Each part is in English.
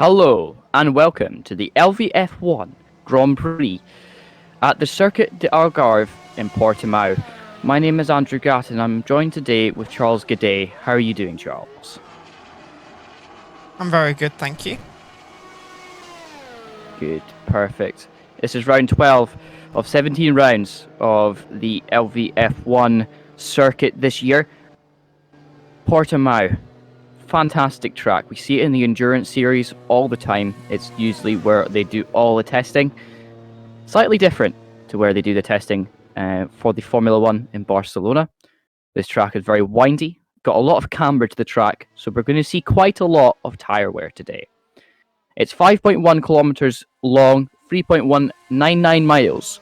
Hello and welcome to the LVF1 Grand Prix at the Circuit d'Algarve in Portimao. My name is Andrew Gatt and I'm joined today with Charles Gaudet. How are you doing, Charles? I'm very good, thank you. Good, perfect. This is round 12 of 17 rounds of the LVF1 circuit this year. Portimao, fantastic track. We see it in the endurance series all the time. It's usually where they do all the testing. Slightly different to where they do the testing for the Formula One in Barcelona. This track is very windy, got a lot of camber to the track, so we're going to see quite a lot of tyre wear today. It's 5.1 kilometers long, 3.199 miles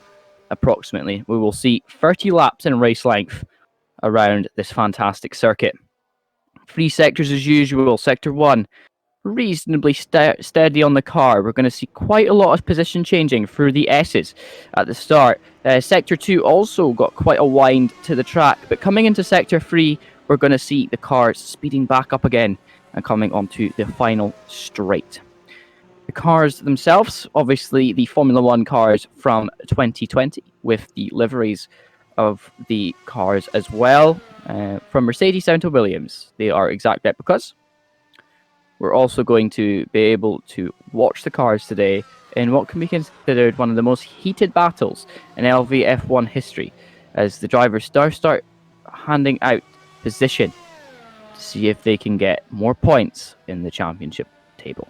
approximately. We will see 30 laps in race length around this fantastic circuit. 3 sectors as usual. Sector 1, reasonably steady on the car. We're going to see quite a lot of position changing through the S's at the start. Sector 2 also got quite a wind to the track, but coming into Sector 3, we're going to see the cars speeding back up again and coming onto the final straight. The cars themselves, obviously the Formula One cars from 2020 with the liveries of the cars as well. From Mercedes down to Williams, they are exact replicas. We're also going to be able to watch the cars today in what can be considered one of the most heated battles in LVF1 history, as the drivers start handing out position to see if they can get more points in the championship table.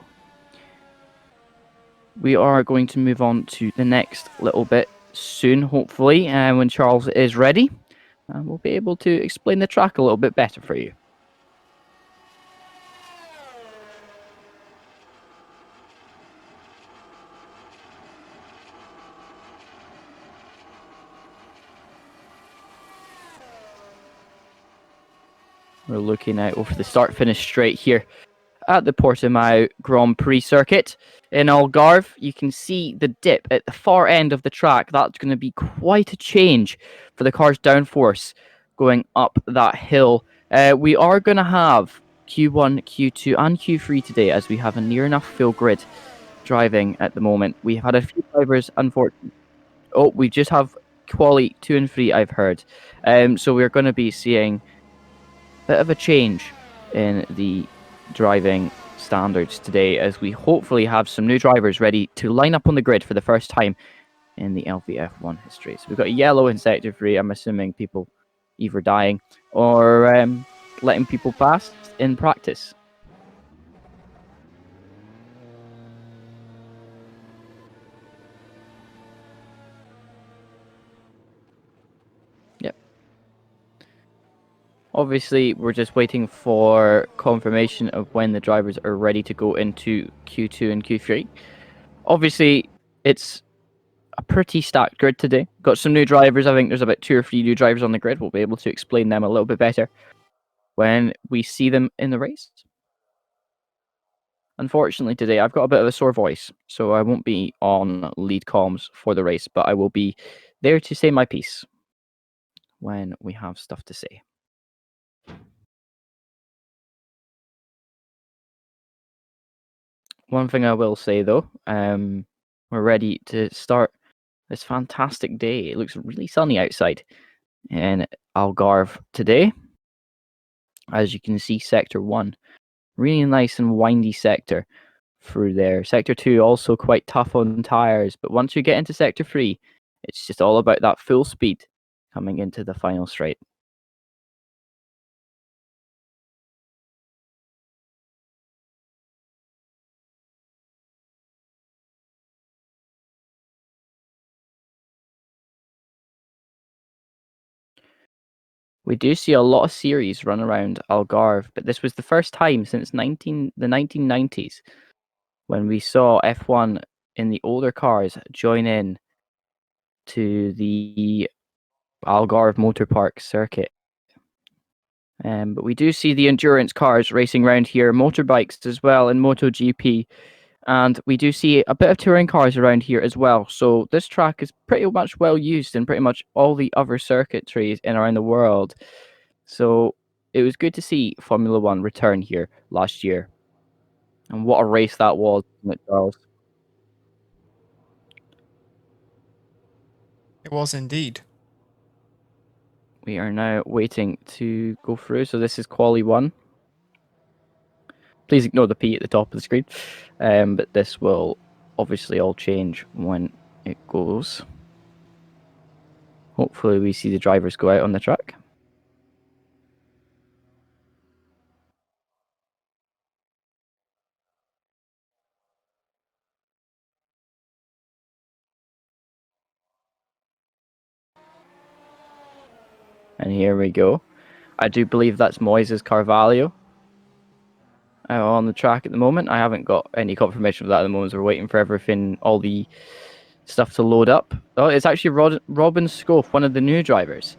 We are going to move on to the next little bit soon, hopefully, when Charles is ready. And we'll be able to explain the track a little bit better for you. We're looking out over the start-finish straight here at the Portimao Grand Prix circuit in Algarve. You can see the dip at the far end of the track. That's going to be quite a change for the car's downforce going up that hill. We are going to have Q1, Q2 and Q3 today, as we have a near enough full grid driving at the moment. We had a few drivers, unfortunately. Oh, we just have quali 2 and 3, I've heard. So we're going to be seeing bit of a change in the driving standards today, as we hopefully have some new drivers ready to line up on the grid for the first time in the LVF1 history. So we've got yellow in sector 3. I'm assuming people either dying or letting people pass in practice. Obviously, we're just waiting for confirmation of when the drivers are ready to go into Q2 and Q3. Obviously, it's a pretty stacked grid today. Got some new drivers. I think there's about 2 or 3 new drivers on the grid. We'll be able to explain them a little bit better when we see them in the race. Unfortunately, today I've got a bit of a sore voice, so I won't be on lead comms for the race, but I will be there to say my piece when we have stuff to say. One thing I will say though, we're ready to start this fantastic day. It looks really sunny outside in Algarve today. As you can see, Sector 1, really nice and windy sector through there. Sector 2, also quite tough on tyres, but once you get into Sector 3, it's just all about that full speed coming into the final straight. We do see a lot of series run around Algarve, but this was the first time since the 1990s when we saw F1 in the older cars join in to the Algarve Motor Park circuit. But we do see the endurance cars racing around here, motorbikes as well in MotoGP, and we do see a bit of touring cars around here as well. So this track is pretty much well used in pretty much all the other circuitries in around the world. So it was good to see Formula One return here last year. And what a race that was, wasn't it, Charles? It was indeed. We are now waiting to go through. So this is quali 1. Please ignore the P at the top of the screen. But this will obviously all change when it goes. Hopefully we see the drivers go out on the track. And here we go. I do believe that's Moises Carvalho on the track at the moment. I haven't got any confirmation of that at the moment. So we're waiting for everything, all the stuff to load up. Oh, it's actually Robin Scope, one of the new drivers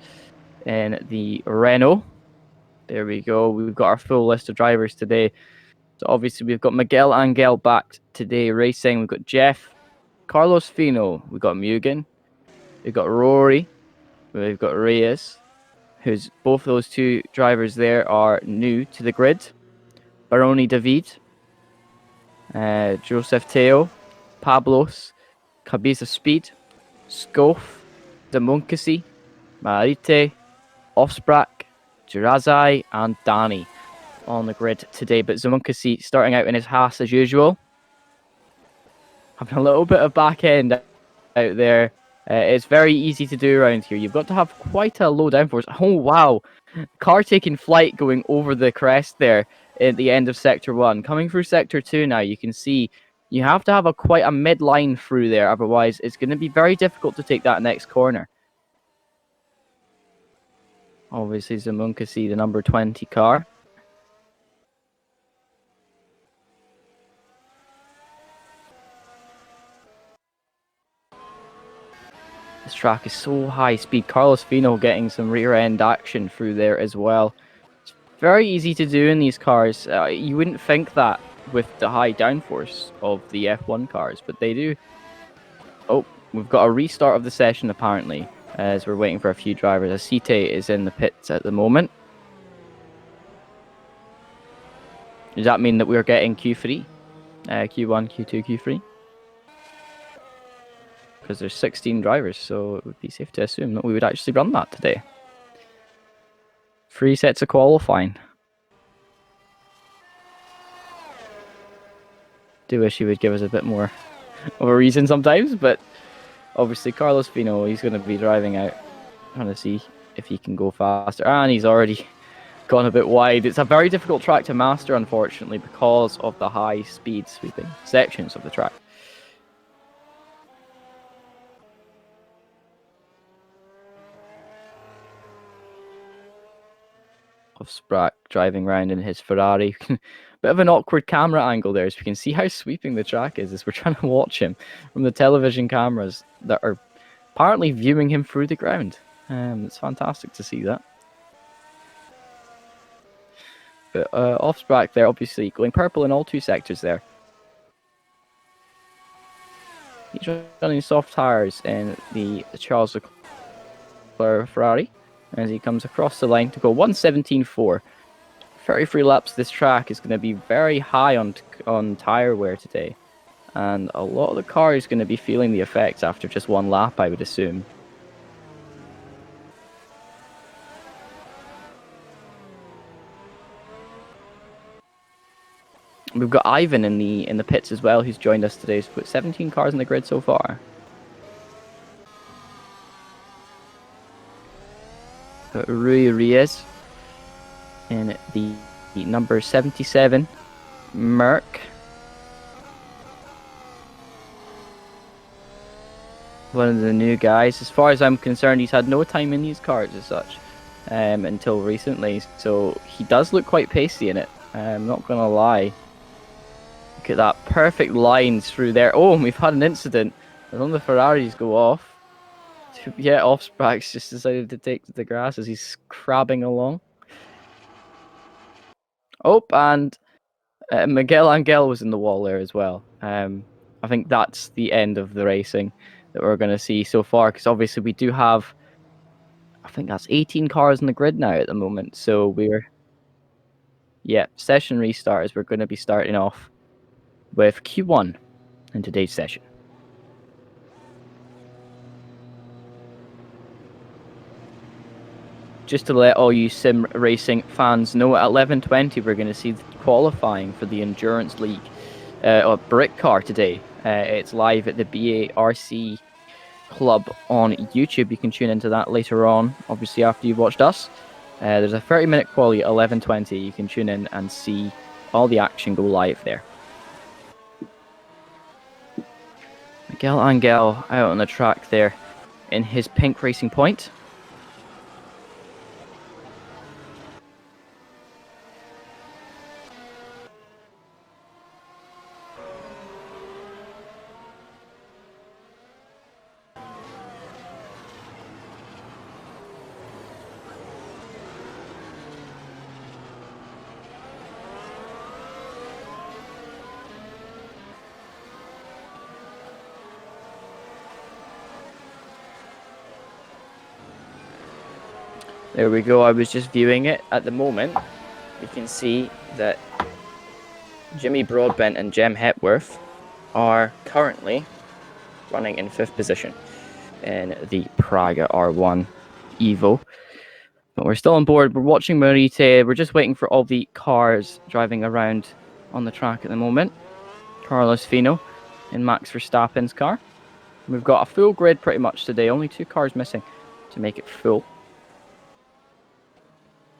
in the Renault. There we go. We've got our full list of drivers today. So obviously we've got Miguel Angel back today racing. We've got Jeff, Carlos Fino, we've got Mugen, we've got Rory, we've got Reyes, who's both those two drivers there are new to the grid. Baroni David, Joseph Teo, Pablos, Cabeza Speed, Scof, Damunkasi, Marite, Offsprack, Jirazai, and Danny on the grid today. But Zamunkasi starting out in his Haas as usual. Having a little bit of back end out there. It's very easy to do around here. You've got to have quite a low downforce. Oh, wow. Car taking flight going over the crest there at the end of Sector 1. Coming through Sector 2 now, you can see you have to have quite a mid-line through there. Otherwise, it's going to be very difficult to take that next corner. Obviously, Zamunkasi, the number 20 car. This track is so high speed. Carlos Fino getting some rear end action through there as well. It's very easy to do in these cars. You wouldn't think that with the high downforce of the F1 cars, but they do. Oh, we've got a restart of the session apparently, as we're waiting for a few drivers. Asite is in the pits at the moment. Does that mean that we're getting Q3? Q1, Q2, Q3? Because there's 16 drivers, so it would be safe to assume that we would actually run that today. 3 sets of qualifying. Do wish he would give us a bit more of a reason sometimes, but obviously Carlos Fino, he's going to be driving out, trying to see if he can go faster, and he's already gone a bit wide. It's a very difficult track to master, unfortunately, because of the high speed sweeping sections of the track. Of Sprack driving around in his Ferrari. Bit of an awkward camera angle there, so we can see how sweeping the track is as we're trying to watch him from the television cameras that are apparently viewing him through the ground. It's fantastic to see that. But Offsprack there, obviously going purple in all 2 sectors there. He's running soft tires in the Charles Leclerc Ferrari as he comes across the line to go 1:17.4. 33 laps this track is going to be very high on tire wear today, and a lot of the car is going to be feeling the effects after just 1 lap, I would assume. We've got Ivan in the pits as well, who's joined us today. He's put 17 cars in the grid so far. Got Rui Reyes in the number 77 Merc. One of the new guys. As far as I'm concerned, he's had no time in these cars as such until recently, so he does look quite pacey in it. I'm not going to lie. Look at that, perfect lines through there. Oh, and we've had an incident. One of the Ferraris go off. Yeah, Offsprack's just decided to take to the grass as he's crabbing along. Oh, and Miguel Angel was in the wall there as well. I think that's the end of the racing that we're going to see so far, because obviously we do have, I think that's 18 cars in the grid now at the moment. So we're, yeah, session restart as we're going to be starting off with Q1 in today's session. Just to let all you sim racing fans know, at 11:20 we're going to see the qualifying for the Endurance League Brick Car today. It's live at the BARC Club on YouTube. You can tune into that later on, obviously after you've watched us. There's a 30-minute quali at 11:20. You can tune in and see all the action go live there. Miguel Angel out on the track there in his pink Racing Point. There we go. I was just viewing it. At the moment, you can see that Jimmy Broadbent and Jem Hepworth are currently running in 5th position in the Praga R1 Evo. But we're still on board. We're watching Marite. We're just waiting for all the cars driving around on the track at the moment. Carlos Fino in Max Verstappen's car. We've got a full grid pretty much today. Only 2 cars missing to make it full.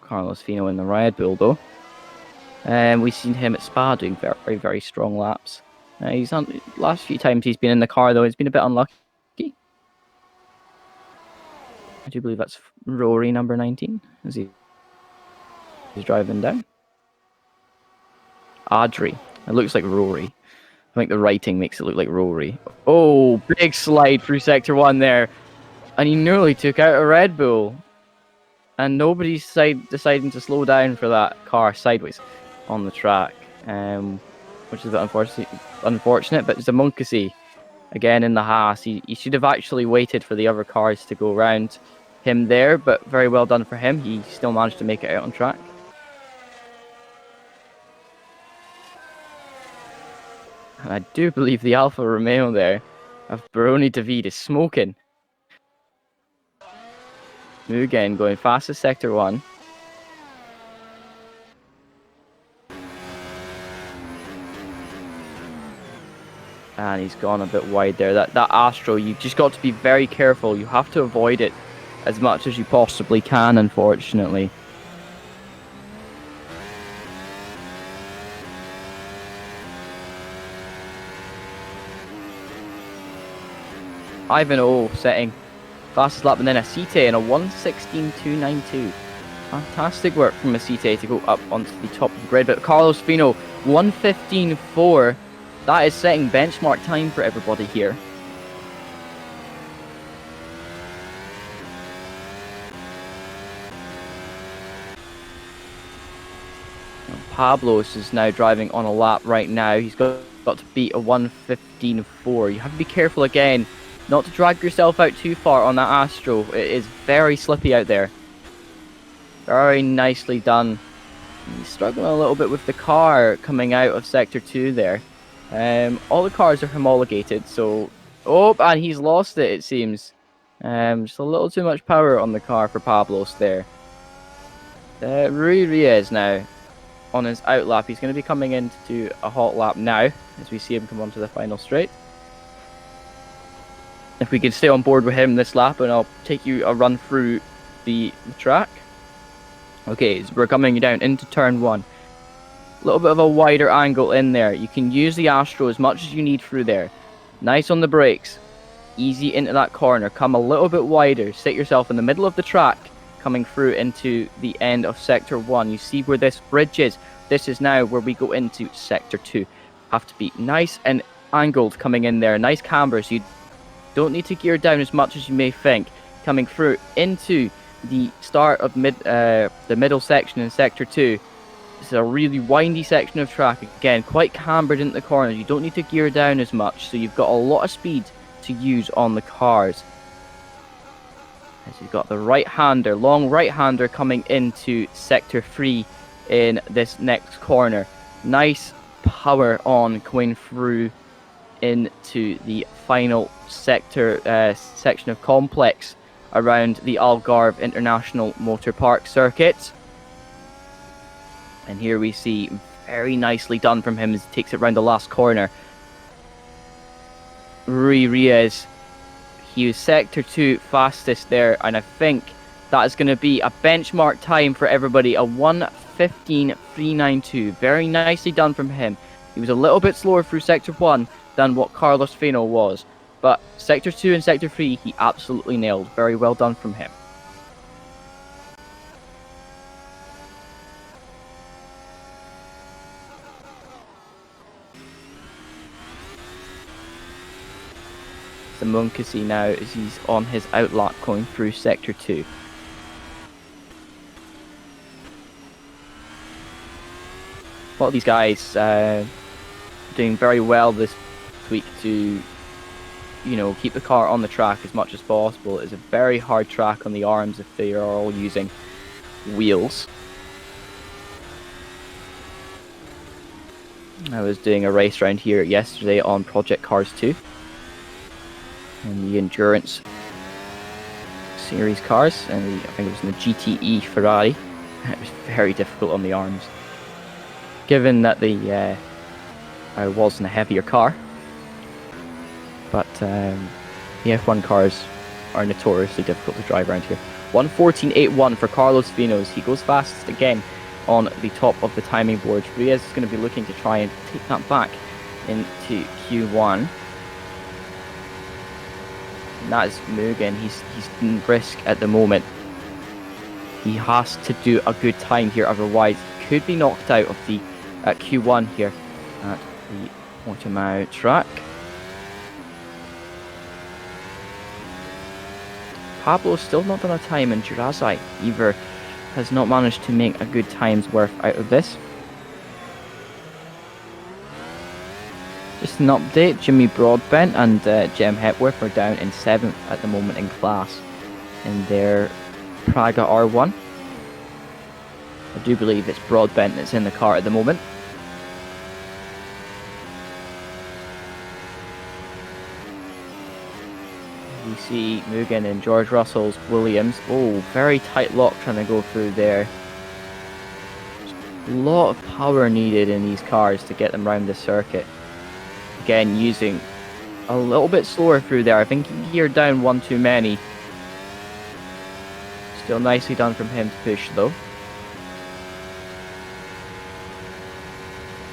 Carlos Fino in the Red Bull though. And we've seen him at Spa doing very, very strong laps. He's on last few times he's been in the car though, he's been a bit unlucky. I do believe that's Rory number 19 as he's driving down. Adri. It looks like Rory. I think the writing makes it look like Rory. Oh, big slide through sector 1 there. And he nearly took out a Red Bull. And nobody's deciding to slow down for that car sideways on the track, which is a bit unfortunate. But Zamonkasi, again in the Haas, he should have actually waited for the other cars to go around him there, but very well done for him. He still managed to make it out on track. And I do believe the Alfa Romeo there of Baroni David is smoking. Mugen going fastest sector 1. And he's gone a bit wide there. That Astro, you've just got to be very careful. You have to avoid it as much as you possibly can, unfortunately. Ivan O setting fastest lap, and then Asite in a 1:16.292. Fantastic work from Asite to go up onto the top of the grid. But Carlos Fino, 1:15.4. That is setting benchmark time for everybody here. And Pablos is now driving on a lap right now. He's got to beat a 1:15.4. You have to be careful again not to drag yourself out too far on that Astro. It is very slippy out there. Very nicely done. He's struggling a little bit with the car coming out of sector 2 there. All the cars are homologated, so... Oh, and he's lost it, it seems. Just a little too much power on the car for Pablos there. Rui Riez now on his out lap. He's going to be coming into a hot lap now as we see him come onto the final straight. If we could stay on board with him this lap, and I'll take you a run through the track. Okay, so we're coming down into turn 1. A little bit of a wider angle in there. You can use the Astro as much as you need through there. Nice on the brakes. Easy into that corner. Come a little bit wider. Sit yourself in the middle of the track, coming through into the end of sector 1. You see where this bridge is. This is now where we go into sector 2. Have to be nice and angled coming in there. Nice cambers. You don't need to gear down as much as you may think. Coming through into the start of the middle section in sector 2. This is a really windy section of track. Again, quite cambered into the corners. You don't need to gear down as much, so you've got a lot of speed to use on the cars. As you've got the right-hander, long right-hander coming into sector 3 in this next corner. Nice power on going through into the final section of complex around the Algarve International Motor Park circuit. And here we see very nicely done from him as he takes it around the last corner. Rui Rios, he was sector 2 fastest there, and I think that is going to be a benchmark time for everybody, a 1:15.392. Very nicely done from him. He was a little bit slower through sector 1 than what Carlos Feno was, but sector 2 and sector 3 he absolutely nailed. Very well done from him. The Munkasi now as he's on his outlap going through sector 2. A lot of these guys doing very well this week to, keep the car on the track as much as possible. It's a very hard track on the arms if they are all using wheels. I was doing a race around here yesterday on Project Cars 2. And the Endurance Series cars, and I think it was in the GTE Ferrari. It was very difficult on the arms. Given that I was in a heavier car, but the F1 cars are notoriously difficult to drive around here. 1:14.81 for Carlos Feno. He goes fastest again on the top of the timing board. Reyes is going to be looking to try and take that back into Q1. And that is Mugen. He's in risk at the moment. He has to do a good time here, otherwise he could be knocked out of the Q1 here at the Portimao track. Pablo's still not done a time, and Jirazai either has not managed to make a good time's worth out of this. Just an update, Jimmy Broadbent and Jem Hepworth are down in 7th at the moment in class in their Praga R1. I do believe it's Broadbent that's in the car at the moment. We see Mugen and George Russell's Williams. Oh, very tight lock trying to go through there. There's a lot of power needed in these cars to get them around the circuit. Again, using a little bit slower through there. I think he geared down one too many. Still nicely done from him to push though.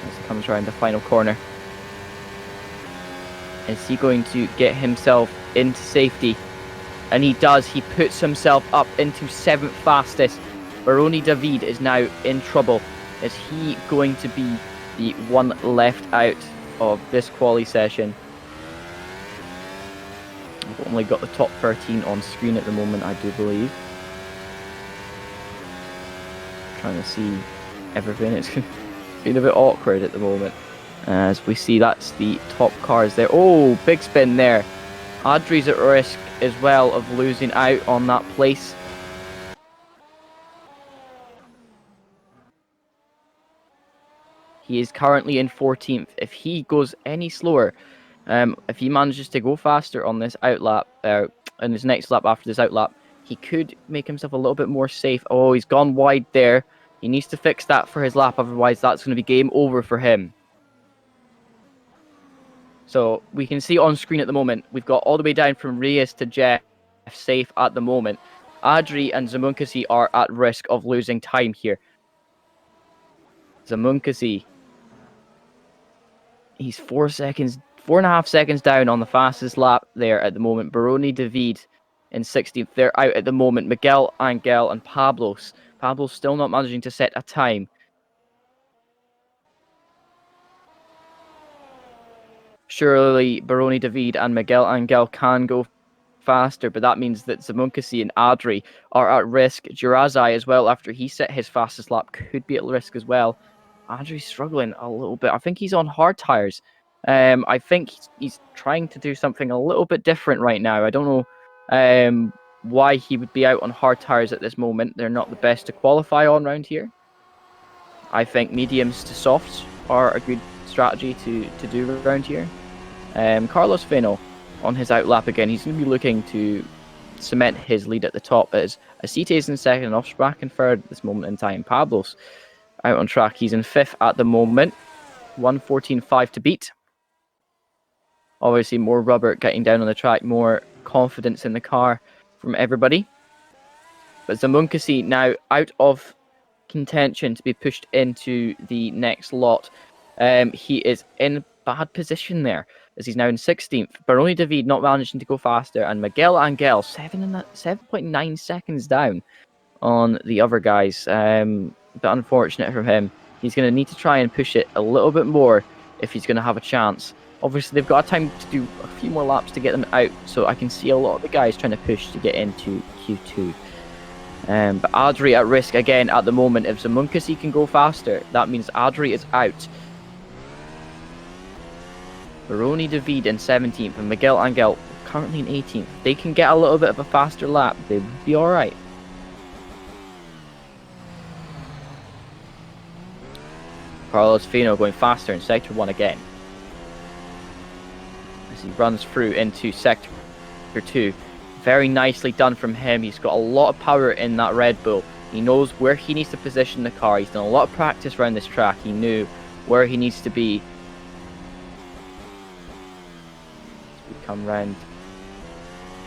As he comes around the final corner. Is he going to get himself into safety? And he does. He puts himself up into 7th fastest. Baroni David is now in trouble. Is he going to be the one left out of this quali session? I've only got the top 13 on screen at the moment, I do believe. Trying to see everything. It's been a bit awkward at the moment. As we see, that's the top cars there. Oh, big spin there. Adri's at risk as well of losing out on that place. He is currently in 14th. If he goes any slower, if he manages to go faster on this outlap, in his next lap after this outlap, he could make himself a little bit more safe. Oh, he's gone wide there. He needs to fix that for his lap, otherwise that's going to be game over for him. So we can see on screen at the moment, we've got all the way down from Reyes to Jeff safe at the moment. Adri and Zamunkasi are at risk of losing time here. Zamunkasi, he's 4.5 seconds down on the fastest lap there at the moment. Baroni David in 16th. They're out at the moment. Miguel Angel and Pablo's. Pablo's still not managing to set a time. Surely Baroni David and Miguel Angel can go faster, but that means that Zamunkasi and Adri are at risk. Jirazai as well, after he set his fastest lap, could be at risk as well. Adri's struggling a little bit. I think he's on hard tires. I think he's trying to do something a little bit different right now. I don't know why he would be out on hard tires at this moment. They're not the best to qualify on around here. I think mediums to softs are a good strategy to do around here. Carlos Feno on his outlap again. He's going to be looking to cement his lead at the top as Acite is in second and Offsprack in third at this moment in time. Pablos out on track. He's in fifth at the moment. 1:14.5 to beat. Obviously, more rubber getting down on the track, more confidence in the car from everybody. But Zamunkasi now out of contention to be pushed into the next lot. He is in bad position there as he's now in 16th. Baroni David not managing to go faster, and Miguel Angel 7.9 seconds down on the other guys. But unfortunate for him. He's going to need to try and push it a little bit more if he's going to have a chance. Obviously, they've got time to do a few more laps to get them out, so I can see a lot of the guys trying to push to get into Q2. But Adri at risk again at the moment. If Zamunkasi can go faster, that means Adri is out. Baroni David in 17th and Miguel Angel currently in 18th. They can get a little bit of a faster lap. They would be alright. Carlos Fino going faster in Sector 1 again. As he runs through into Sector 2. Very nicely done from him. He's got a lot of power in that Red Bull. He knows where he needs to position the car. He's done a lot of practice around this track. He knew where he needs to be. As we come round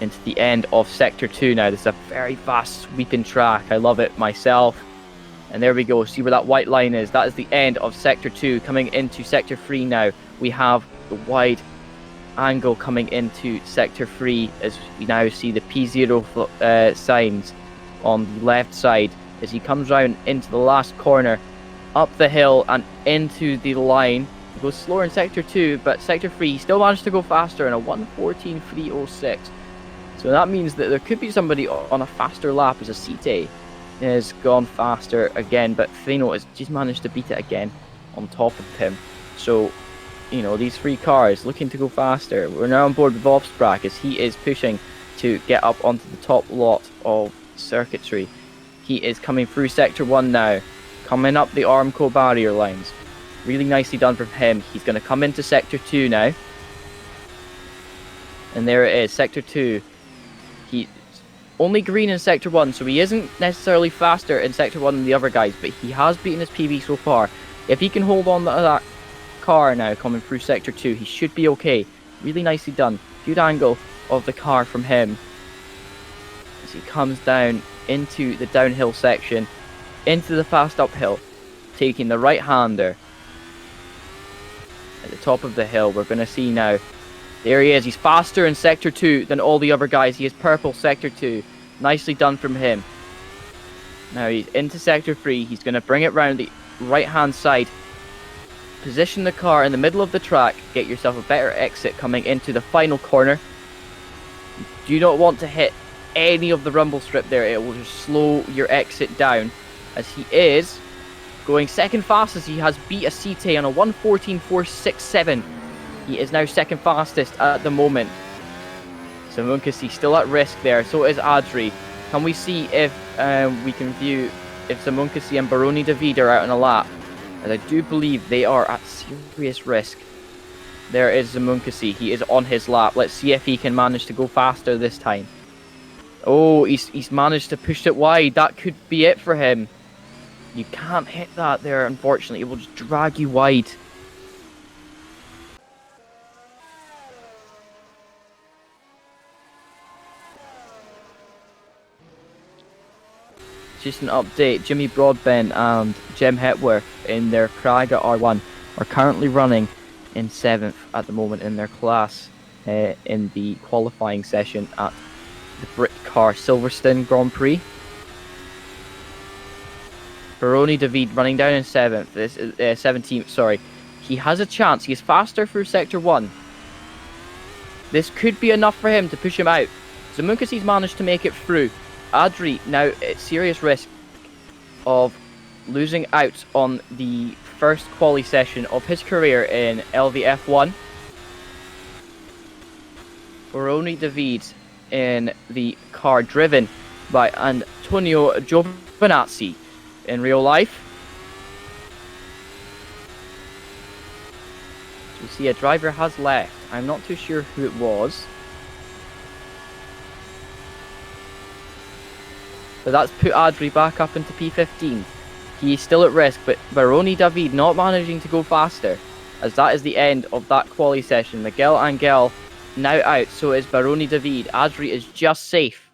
into the end of Sector 2 now. This is a very fast sweeping track. I love it myself. And there we go. See where that white line is? That is the end of Sector 2. Coming into Sector 3 now. We have the wide angle coming into Sector 3 as we now see the P0 signs on the left side as he comes round into the last corner, up the hill and into the line. He goes slower in Sector 2, but Sector 3 he still managed to go faster in a 1:14.306. So that means that there could be somebody on a faster lap as Acite has gone faster again, but Fino has just managed to beat it again on top of him. So you know, these three cars looking to go faster. We're now on board with Offsprack as he is pushing to get up onto the top lot of circuitry. He is coming through Sector 1 now, coming up the Armco barrier lines. Really nicely done from him. He's going to come into Sector 2 now. And there it is, Sector 2. He's only green in Sector 1, so he isn't necessarily faster in Sector 1 than the other guys, but he has beaten his PB so far. If he can hold on to that car now coming through Sector 2, he should be okay. Really nicely done. Good angle of the car from him as he comes down into the downhill section, into the fast uphill, taking the right hander at the top of the hill. We're going to see now, there he is. He's faster in Sector 2 than all the other guys. He is purple Sector 2. Nicely done from him. Now he's into Sector 3. He's going to bring it round the right hand side, position the car in the middle of the track, get yourself a better exit coming into the final corner. You do not want to hit any of the rumble strip there. It will just slow your exit down as he is going second fastest. He has beat Acite on a 1:14.467. He is now second fastest at the moment. So Munkasi still at risk there. So is Adri. Can we see if we can view if Zamunkasi and Baroni David are out on a lap? As I do believe they are at serious risk. There is Zamunkasi. He is on his lap. Let's see if he can manage to go faster this time. Oh, he's managed to push it wide. That could be it for him. You can't hit that there, unfortunately. It will just drag you wide. Just an update, Jimmy Broadbent and Jem Hepworth in their Praga R1 are currently running in 7th at the moment in their class in the qualifying session at the Brit Car Silverstone Grand Prix. Baroni David running down in 7th, 17th, sorry. He has a chance, he is faster through Sector 1. This could be enough for him to push him out. Zamunkasi's managed to make it through. Adri now at serious risk of losing out on the first quali session of his career in LVF1. Baroni David in the car driven by Antonio Giovinazzi in real life. You see a driver has left. I'm not too sure who it was. But that's put Adri back up into P15. He's still at risk, but Baroni David not managing to go faster. As that is the end of that quali session. Miguel Angel now out, so is Baroni David. Adri is just safe.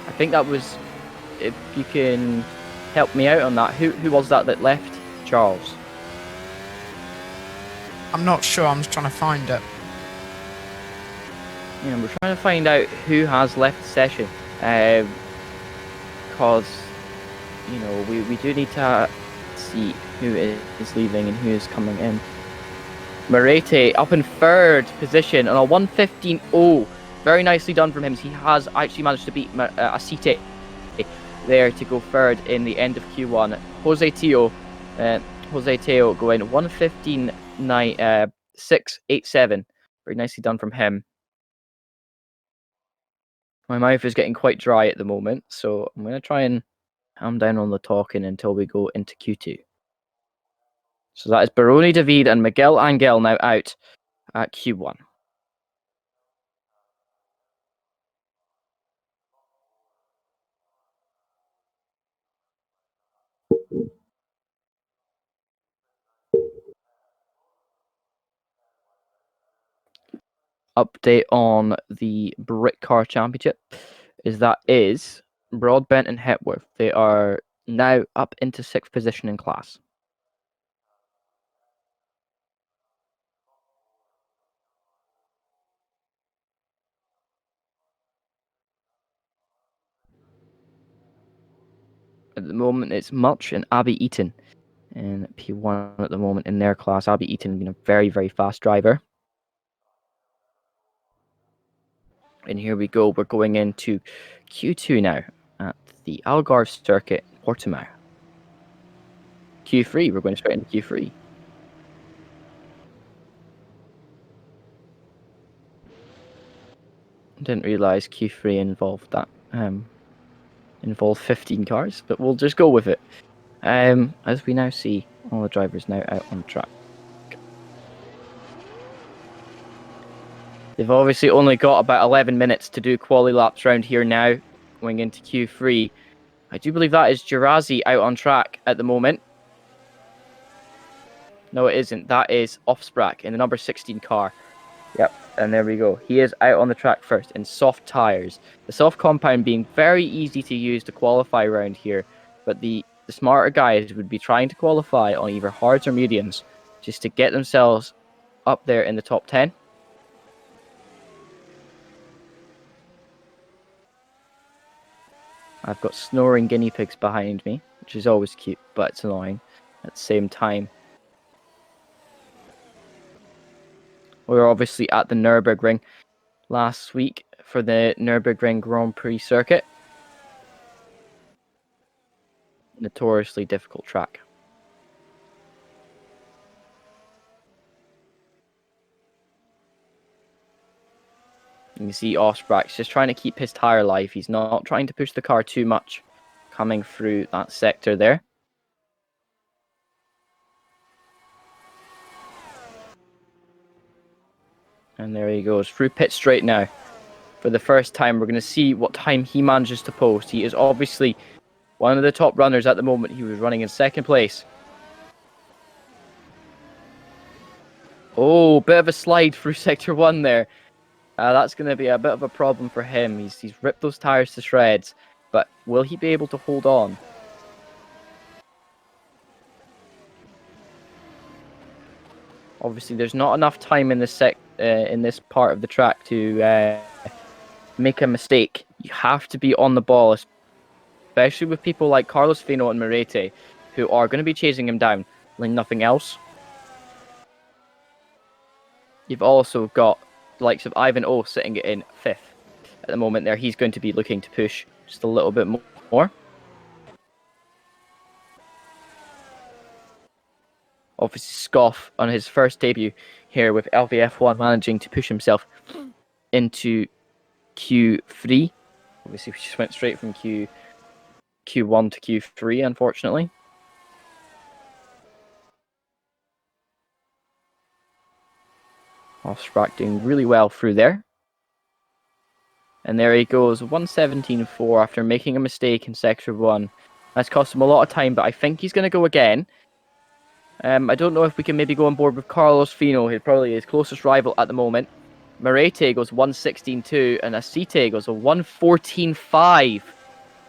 I think that was, if you can help me out on that, who was that left? Charles. I'm not sure. I'm just trying to find it. Yeah, we're trying to find out who has left the session. Because, you know, we do need to see who is leaving and who is coming in. Marete up in third position on a 1:15.0. Very nicely done from him. He has actually managed to beat Asite there to go third in the end of Q1. Jose Teo going 1:15.687. Very nicely done from him. My mouth is getting quite dry at the moment, so I'm going to try and calm down on the talking until we go into Q2. So that is Baroni David and Miguel Angel now out at Q1. Update on the Brit Car Championship is Broadbent and Hepworth. They are now up into 6th position in class. At the moment, it's Much and Abby Eaton in P1 at the moment in their class. Abby Eaton being a very, very fast driver. And here we go. We're going into Q2 now at the Algarve circuit in Portimao. Q3, we're going straight into Q3. Didn't realize Q3 involved that. Involved 15 cars, but we'll just go with it. As we now see all the drivers now out on track. They've obviously only got about 11 minutes to do quali laps round here now, going into Q3. I do believe that is Gerazi out on track at the moment. No, it isn't. That is Offsprack in the number 16 car. Yep, and there we go. He is out on the track first in soft tyres. The soft compound being very easy to use to qualify around here, but the smarter guys would be trying to qualify on either hards or mediums just to get themselves up there in the top 10. I've got snoring guinea pigs behind me, which is always cute, but it's annoying at the same time. We were obviously at the Nürburgring last week for the Nürburgring Grand Prix circuit. Notoriously difficult track. You can see Osbrack's just trying to keep his tyre life. He's not trying to push the car too much coming through that sector there. And there he goes, through pit straight now. For the first time, we're going to see what time he manages to post. He is obviously one of the top runners at the moment. He was running in second place. Oh, bit of a slide through sector 1 there. That's going to be a bit of a problem for him. He's ripped those tyres to shreds, but will he be able to hold on? Obviously, there's not enough time in this in this part of the track to make a mistake. You have to be on the ball, especially with people like Carlos Fino and Marete, who are going to be chasing him down like nothing else. You've also got the likes of Ivan O sitting in 5th at the moment there. He's going to be looking to push just a little bit more. Obviously, Scoff on his first debut here with LVF1 managing to push himself into Q3. Obviously, we just went straight from Q2 Q1 to Q3, unfortunately. Offsprack doing really well through there. And there he goes, 1:17.4 after making a mistake in Sector 1. That's cost him a lot of time, but I think he's going to go again. I don't know if we can maybe go on board with Carlos Fino, who's probably his closest rival at the moment. Marete goes 1:16.2, and Acite goes a 1:14.5.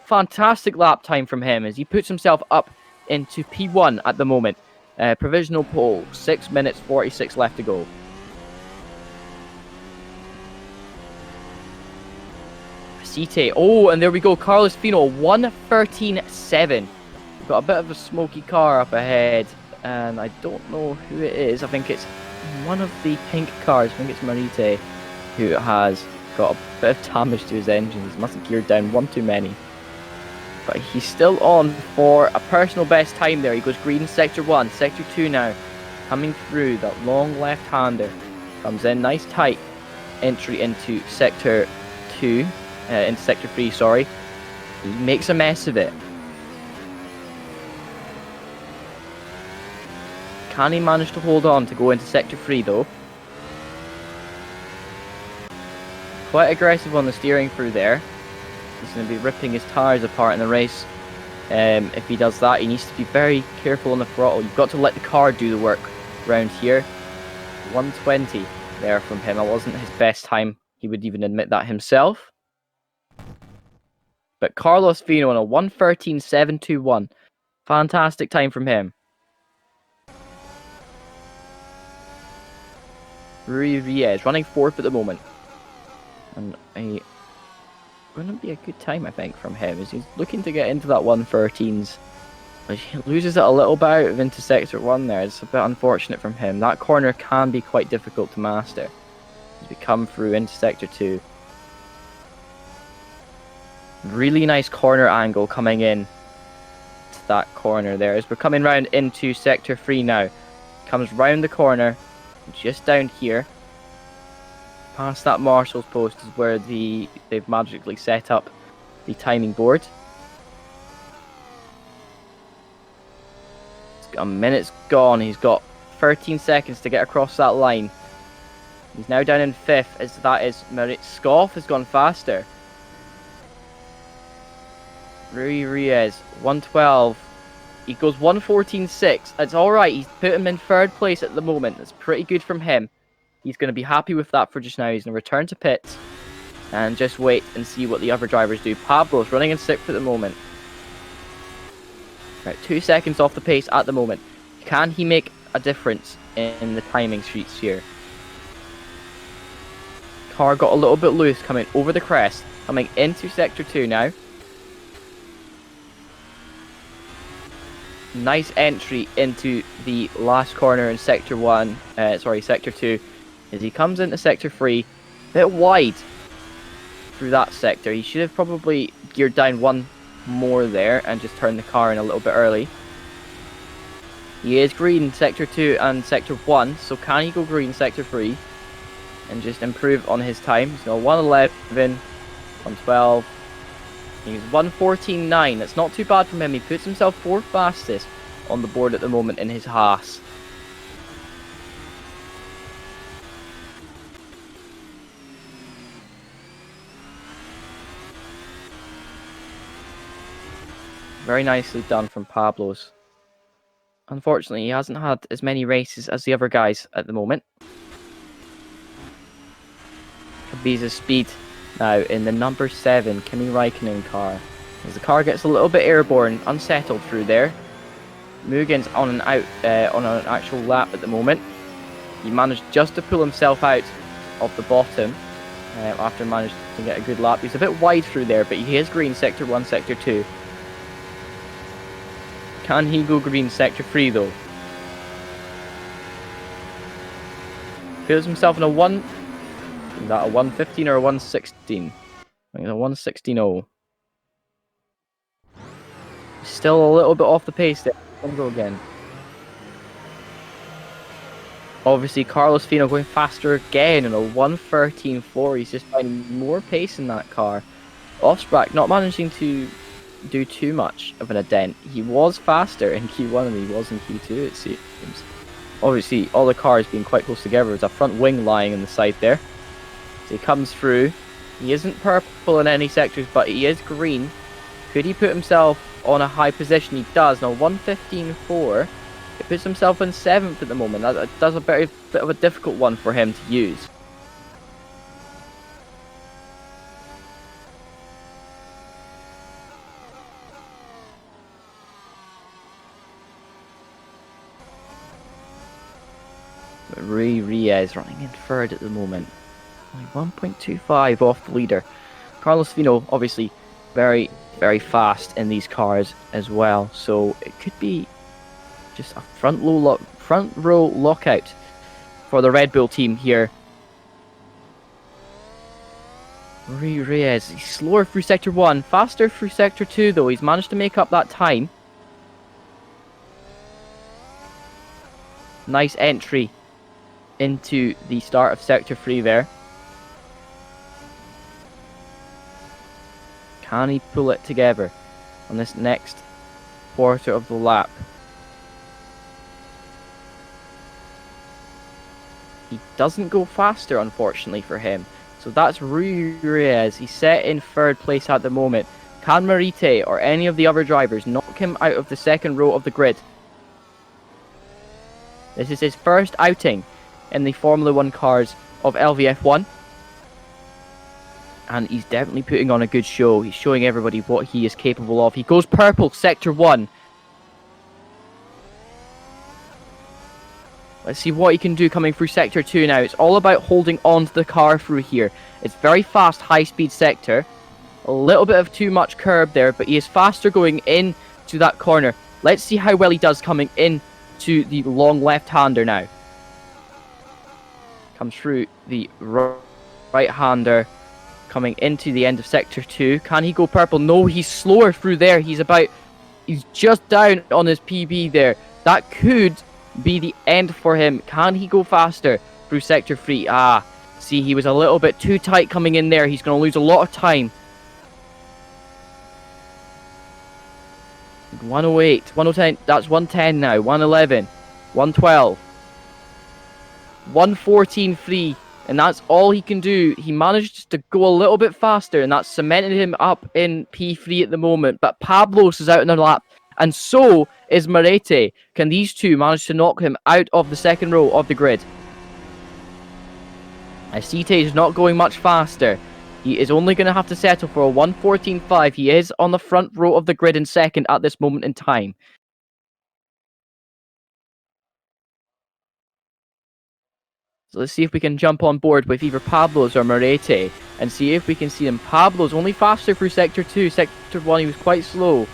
Fantastic lap time from him as he puts himself up into P1 at the moment. Provisional pole, 6 minutes 46 left to go. Acite, oh, and there we go, Carlos Fino, 1:13.7. We've got a bit of a smoky car up ahead, and I don't know who it is. I think it's one of the pink cars. I think it's Marite, who has got a bit of damage to his engines. He must have geared down one too many. But he's still on for a personal best time there. He goes green Sector 1, Sector 2 now. Coming through, that long left-hander. Comes in, nice tight entry into Sector 2. Into Sector 3, sorry. He makes a mess of it. Can he manage to hold on to go into Sector 3 though? Quite aggressive on the steering through there. He's going to be ripping his tyres apart in the race. If he does that, he needs to be very careful on the throttle. You've got to let the car do the work around here. 120 there from him. It wasn't his best time. He would even admit that himself. But Carlos Fino on a 1:13.721. Fantastic time from him. Ruiz running fourth at the moment. And going to be a good time, I think, from him, as he's looking to get into that 1:13s. But he loses it a little bit out of into Sector 1 there. It's a bit unfortunate from him. That corner can be quite difficult to master as we come through into Sector 2. Really nice corner angle coming in to that corner there as we're coming round into Sector 3 now. Comes round the corner, just down here. Past that marshal's post is where they've magically set up the timing board. A minute's gone. He's got 13 seconds to get across that line. He's now down in 5th, as that is Scoff has gone faster. Ruiz, 1:12. He goes 1:14.6. It's alright, he's put him in 3rd place at the moment. That's pretty good from him. He's going to be happy with that for just now. He's going to return to pits and just wait and see what the other drivers do. Pablo's running in 6th at the moment. Right, 2 seconds off the pace at the moment. Can he make a difference in the timing sheets here? Car got a little bit loose coming over the crest. Coming into Sector 2 now. Nice entry into the last corner in Sector 2. As he comes into Sector 3, a bit wide through that sector. He should have probably geared down one more there and just turned the car in a little bit early. He is green Sector 2 and Sector 1, so can he go green Sector 3 and just improve on his time? He's got 1:11, 1:12. He's 1:14.9. That's not too bad from him. He puts himself 4th fastest on the board at the moment in his Haas. Very nicely done from Pablo's. Unfortunately, he hasn't had as many races as the other guys at the moment. Kubica's speed now in the number 7 Kimi Raikkonen car. As the car gets a little bit airborne, unsettled through there. Mugen's on an actual lap at the moment. He managed just to pull himself out of the bottom after managing to get a good lap. He's a bit wide through there, but he is green Sector 1, Sector 2. Can he go green Sector 3 though? Feels himself in a 1... Is that a 1:15 or a 1:16? I think it's a 1:16.0. Still a little bit off the pace there. Let's go again. Obviously, Carlos Fino going faster again in a 1:13.4. He's just finding more pace in that car. Offsprack not managing to do too much of a dent. He was faster in Q1 than he was in Q2, it seems. Obviously, all the cars being quite close together. There's a front wing lying on the side there. So he comes through. He isn't purple in any sectors, but he is green. Could he put himself on a high position? He does. Now, 1:15.4. He puts himself in 7th at the moment. That's a bit of a difficult one for him to use. But Reyes running in 3rd at the moment. Only 1.25 off the leader. Carlos Fino, obviously, very, very fast in these cars as well. So it could be just a front row lockout for the Red Bull team here. Reyes, he's slower through Sector 1, faster through Sector 2 though. He's managed to make up that time. Nice entry into the start of Sector 3 there. Can he pull it together on this next quarter of the lap? He doesn't go faster, unfortunately, for him. So that's Reyes. He's set in 3rd place at the moment. Can Marite or any of the other drivers knock him out of the 2nd row of the grid? This is his first outing in the Formula 1 cars of LVF1. And he's definitely putting on a good show. He's showing everybody what he is capable of. He goes purple, Sector 1. Let's see what he can do coming through Sector 2 now. It's all about holding on to the car through here. It's very fast, high-speed sector. A little bit of too much curb there, but he is faster going into that corner. Let's see how well he does coming in to the long left-hander now. Comes through the right-hander. Coming into the end of Sector 2. Can he go purple? No, he's slower through there. He's just down on his PB there. That could be the end for him. Can he go faster through Sector 3? See, he was a little bit too tight coming in there. He's going to lose a lot of time. 108, 110, that's 110 now. 111, 112, 114.3. And that's all he can do. He managed to go a little bit faster, and that's cemented him up in P3 at the moment. But Pablos is out in the lap, and so is Marete. Can these two manage to knock him out of the 2nd row of the grid? Acite is not going much faster. He is only going to have to settle for a 1:14.5. He is on the front row of the grid in 2nd at this moment in time. So let's see if we can jump on board with either Pablos or Marete and see if we can see him. Pablos only faster through Sector 2. Sector 1 he was quite slow.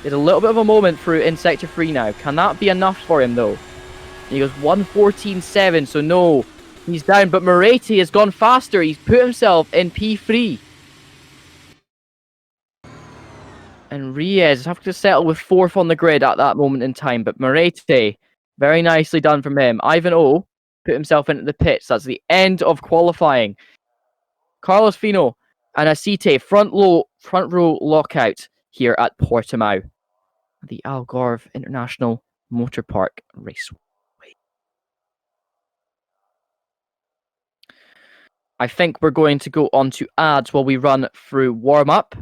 There's a little bit of a moment through in Sector 3 now. Can that be enough for him though? And he goes 1:14.7, so no. He's down, but Marete has gone faster. He's put himself in P3. And Reyes has to settle with 4th on the grid at that moment in time. But Marete, very nicely done from him. Ivan O put himself into the pits. That's the end of qualifying. Carlos Fino and Acite front row lockout here at Portimao, the Algarve International Motor Park Raceway. I think we're going to go on to ads while we run through warm-up.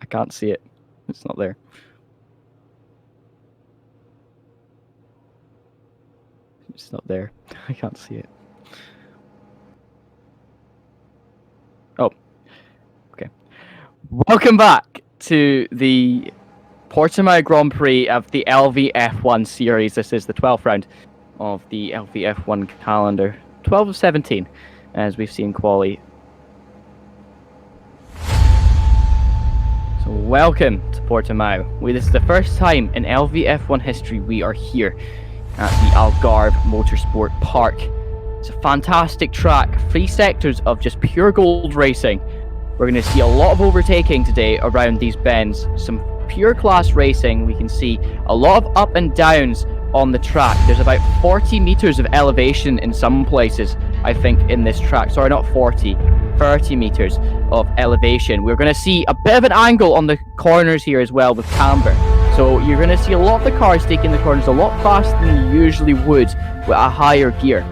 I can't see it. It's not there. It's not there. I can't see it. Oh. Okay. Welcome back to the Portimao Grand Prix of the LVF1 series. This is the 12th round of the LVF1 calendar. 12 of 17, as we've seen quali. So welcome to Portimao. This is the first time in LVF1 history we are here at the Algarve Motorsport Park. It's a fantastic track, 3 sectors of just pure gold racing. We're going to see a lot of overtaking today around these bends. Some pure class racing. We can see a lot of up and downs on the track. There's about 40 meters of elevation in some places, I think, in this track. Sorry, not 40, 30 meters of elevation. We're going to see a bit of an angle on the corners here as well with camber. So you're going to see a lot of the cars taking the corners a lot faster than you usually would with a higher gear.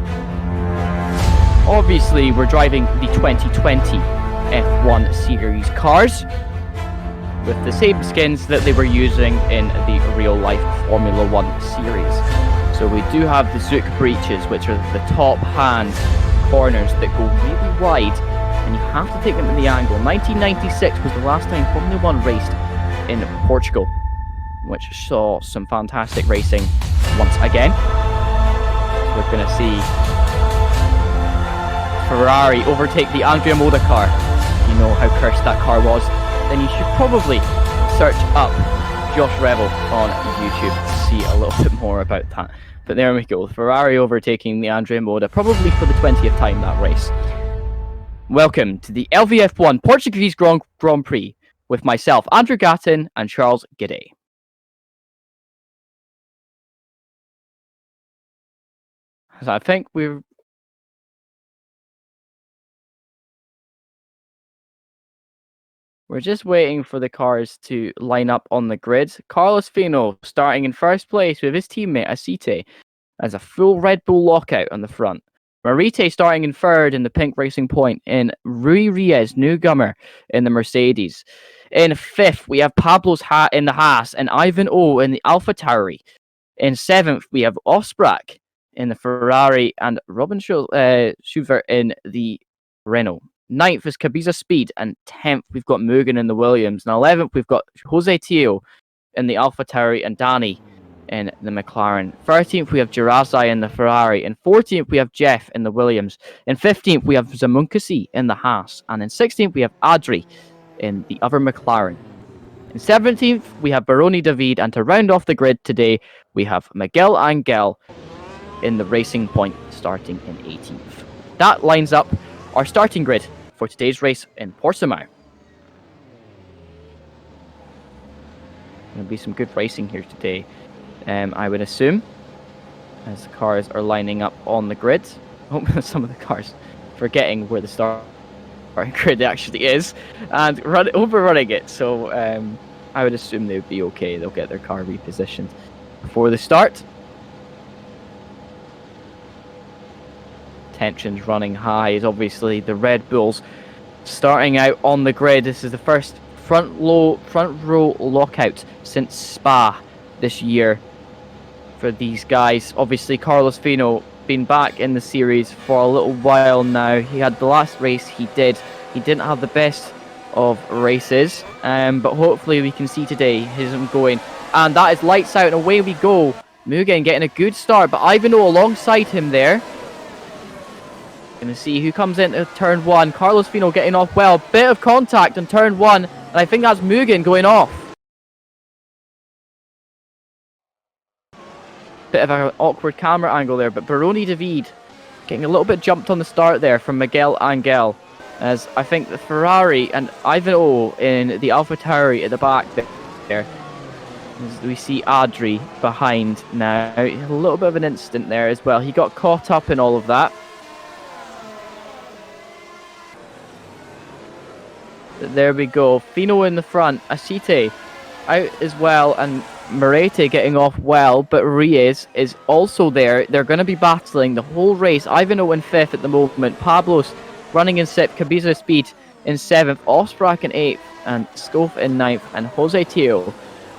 Obviously, we're driving the 2020 F1 series cars with the same skins that they were using in the real-life Formula 1 series. So we do have the Zook breaches, which are the top-hand corners that go really wide, and you have to take them in the angle. 1996 was the last time Formula 1 raced in Portugal, which saw some fantastic racing once again. We're going to see Ferrari overtake the Andrea Moda car. If you know how cursed that car was, then you should probably search up Josh Revel on YouTube to see a little bit more about that. But there we go, Ferrari overtaking the Andrea Moda, probably for the 20th time that race. Welcome to the LVF1 Portuguese Grand Prix with myself, Andrew Gatton, and Charles Gidday. So I think we're just waiting for the cars to line up on the grid. Carlos Fino starting in first place with his teammate Acite as a full Red Bull lockout on the front. Marite starting in third in the pink Racing Point, and Rui Reyes, newcomer, in the Mercedes. In fifth, we have Pablo's hat in the Haas and Ivan O in the AlphaTauri. In seventh, we have Osbrak in the Ferrari and Robin Schubert in the Renault. Ninth is Cabiza Speed, and 10th we've got Mugen in the Williams. And 11th we've got Jose Teo in the AlphaTauri and Danny in the McLaren. 13th we have Girazzi in the Ferrari, and 14th we have Jeff in the Williams. In 15th we have Zamunkasi in the Haas, and in 16th we have Adri in the other McLaren. In 17th we have Baroni David, and to round off the grid today we have Miguel Angel in the Racing Point starting in 18th. That lines up our starting grid for today's race in Portimao. Going to be some good racing here today, I would assume, as the cars are lining up on the grid. Oh, some of the cars forgetting where the starting grid actually is and overrunning it. So I would assume they would be okay. They'll get their car repositioned before the start. Tensions running high is obviously the Red Bulls starting out on the grid. This is the first front row lockout since Spa this year for these guys. Obviously Carlos Fino been back in the series for a little while now. He had the last race he didn't have the best of races, but hopefully we can see today him going, and that is lights out and away we go. Mugen getting a good start, but Ivano alongside him there. Going to see who comes into turn one. Carlos Fino getting off well. Bit of contact on turn one, and I think that's Mugen going off. Bit of an awkward camera angle there, but Baroni David getting a little bit jumped on the start there from Miguel Angel, as I think the Ferrari and Ivan O in the AlphaTauri at the back there. As we see Adri behind now. A little bit of an incident there as well. He got caught up in all of that. There we go. Fino in the front. Acite out as well, and Marete getting off well, but Reyes is also there. They're going to be battling the whole race. Ivano in 5th at the moment. Pablos running in 6th. Cabiza Speed in 7th. Osbrak in 8th. And Scof in 9th. And Jose Teo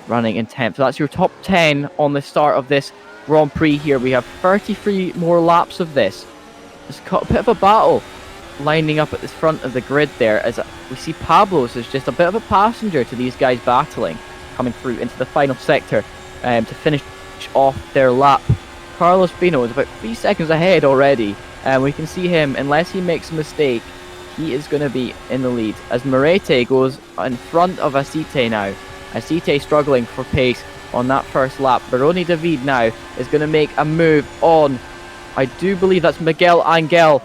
running in 10th. So that's your top 10 on the start of this Grand Prix here. We have 33 more laps of this. It's got a bit of a battle lining up at the front of the grid there, as we see Pablos is just a bit of a passenger to these guys battling, coming through into the final sector to finish off their lap. Carlos Fino is about 3 seconds ahead already, and we can see him, unless he makes a mistake, he is going to be in the lead, as Marete goes in front of Acite now. Acite struggling for pace on that first lap. Baroni David now is going to make a move on, I do believe that's Miguel Angel,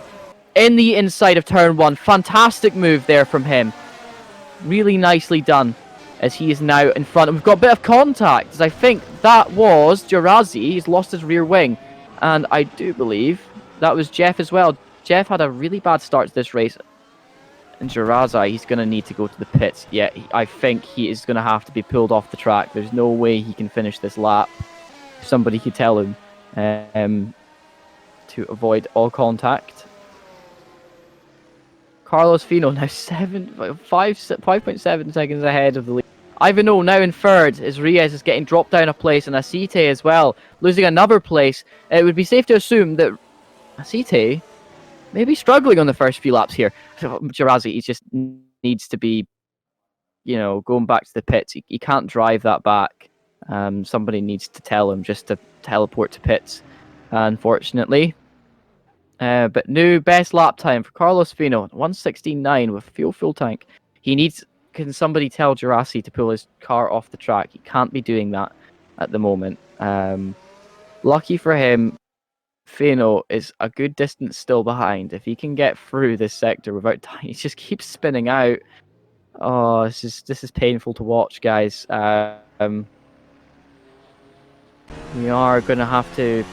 in the inside of turn one. Fantastic move there from him. Really nicely done, as he is now in front. And we've got a bit of contact, as I think that was Jirazi. He's lost his rear wing. And I do believe that was Jeff as well. Jeff had a really bad start to this race. And Jirazi, he's going to need to go to the pits. Yeah, I think he is going to have to be pulled off the track. There's no way he can finish this lap. Somebody could tell him to avoid all contact. Carlos Fino now 5.7 seconds ahead of the lead. Ivanhoe now in third as Reyes is getting dropped down a place, and Acite as well, losing another place. It would be safe to assume that Acite may be struggling on the first few laps here. Jirazi, he just needs to be, going back to the pits. He can't drive that back. Somebody needs to tell him just to teleport to pits, unfortunately. But new best lap time for Carlos Fino, 1:16.9 with full tank. Can somebody tell Jirazi to pull his car off the track? He can't be doing that at the moment. Lucky for him, Fino is a good distance still behind. If he can get through this sector without dying, he just keeps spinning out. Oh, this is painful to watch, guys. We are going to have to